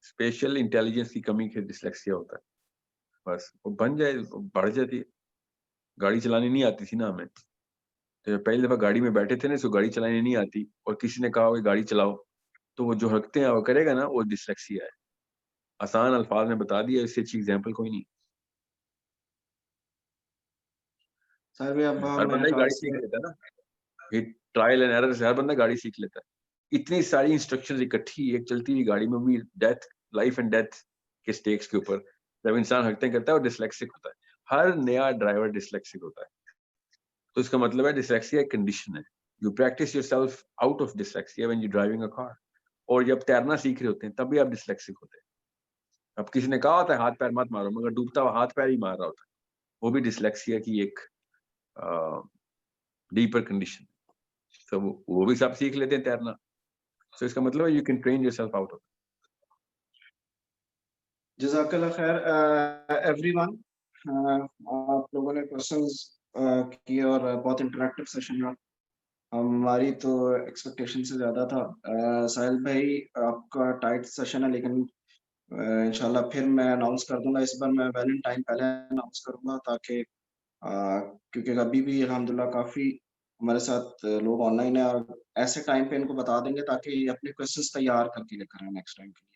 اسپیشل انٹیلیجنس کی کمی سے ڈسلیکسیا ہوتا ہے, بس وہ بن جائے بڑھ جاتی ہے. گاڑی چلانی نہیں آتی تھی نا ہمیں, تو پہلی دفعہ گاڑی میں بیٹھے تھے نا, اس کو گاڑی چلانی نہیں آتی اور کسی نے کہا کہ گاڑی چلاؤ, تو وہ جو حرکتیں ہیں وہ کرے گا نا, وہ ڈسلیکسیا ہے. آسان الفاظ میں بتا دیا, اس سے اچھی ایگزامپل کوئی نہیں. ہر بندہ گاڑی سیکھ لیتا ہے نا, ٹرائل اینڈ ایرر سے ہر بندہ گاڑی سیکھ لیتا ہے. اتنی ساری انسٹرکشنز اکٹھی ایک چلتی ہوئی گاڑی میں بھی لائف اینڈ ڈیتھ کے سٹیکس کے اوپر جب انسان حرکتیں کرتا ہے وہ ڈسلیکسک ہوتا ہے. ہر نیا ڈرائیور ڈسلیکسک ہوتا ہے. تو اس کا مطلب ہے ڈسلیکسیا ایک کنڈیشن ہے. You practise yourself out of dyslexia when you driving a car. اور جب تیرنا سیکھ رہے ہوتے ہیں تب بھی آپ ڈسلیکسک ہوتے ہیں. اب کسی نے کہا ہوتا ہے ہاتھ پیر مت مارو, مگر ڈوبتا ہوا ہاتھ پیر ہی مار رہا ہوتا ہے, وہ بھی ڈسلیکسیا کی ایک ڈیپر کنڈیشن. تو وہ بھی سب سیکھ لیتے ہیں تیرنا. تو اس کا مطلب ہے you can train your self out of. جزاک اللہ خیر ایوری ون. آپ لوگوں نے کوشچنز کیے اور بہت انٹریکٹیو سیشن رہا. ہماری تو ایکسپیکٹیشن سے زیادہ تھا. ساحل بھائی آپ کا ٹائٹ سیشن ہے, لیکن انشاءاللہ پھر میں اناؤنس کر دوں گا. اس بار میں ویلنٹائن پہلے اناؤنس کروں گا, تاکہ کیونکہ ابھی بھی الحمدللہ کافی ہمارے ساتھ لوگ آن لائن ہیں, اور ایسے ٹائم پہ ان کو بتا دیں گے تاکہ یہ اپنے کوشچنز تیار کر کے لے کر آئیں نیکسٹ ٹائم کے لیے.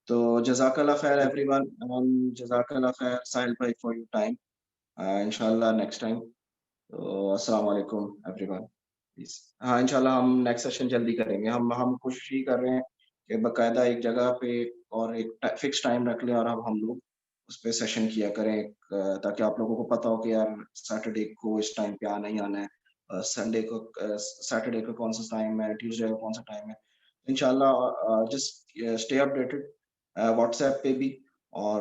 تو جزاک اللہ خیر ایوری ون. جزاک اللہ خیر ساحل بھائی فار یور ٹائم. انشاءاللہ نیکسٹ ٹائم. تو السلام علیکم ایوری ون. ہاں انشاءاللہ ہم نیکسٹ سیشن جلدی کریں گے. ہم کوشش ہی کر رہے ہیں کہ باقاعدہ ایک جگہ پہ اور ایک فکس ٹائم رکھ لیں, اور اب ہم لوگ اس پہ سیشن کیا کریں, تاکہ آپ لوگوں کو پتا ہو کہ یار سیٹرڈے کو اس ٹائم پہ آنا ہی آنا ہے, سنڈے کو سیٹرڈے کو کون سا ٹائم ہے, ٹیوزڈے کو کون سا ٹائم ہے. انشاءاللہ just stay up dated what's app پہ بھی, اور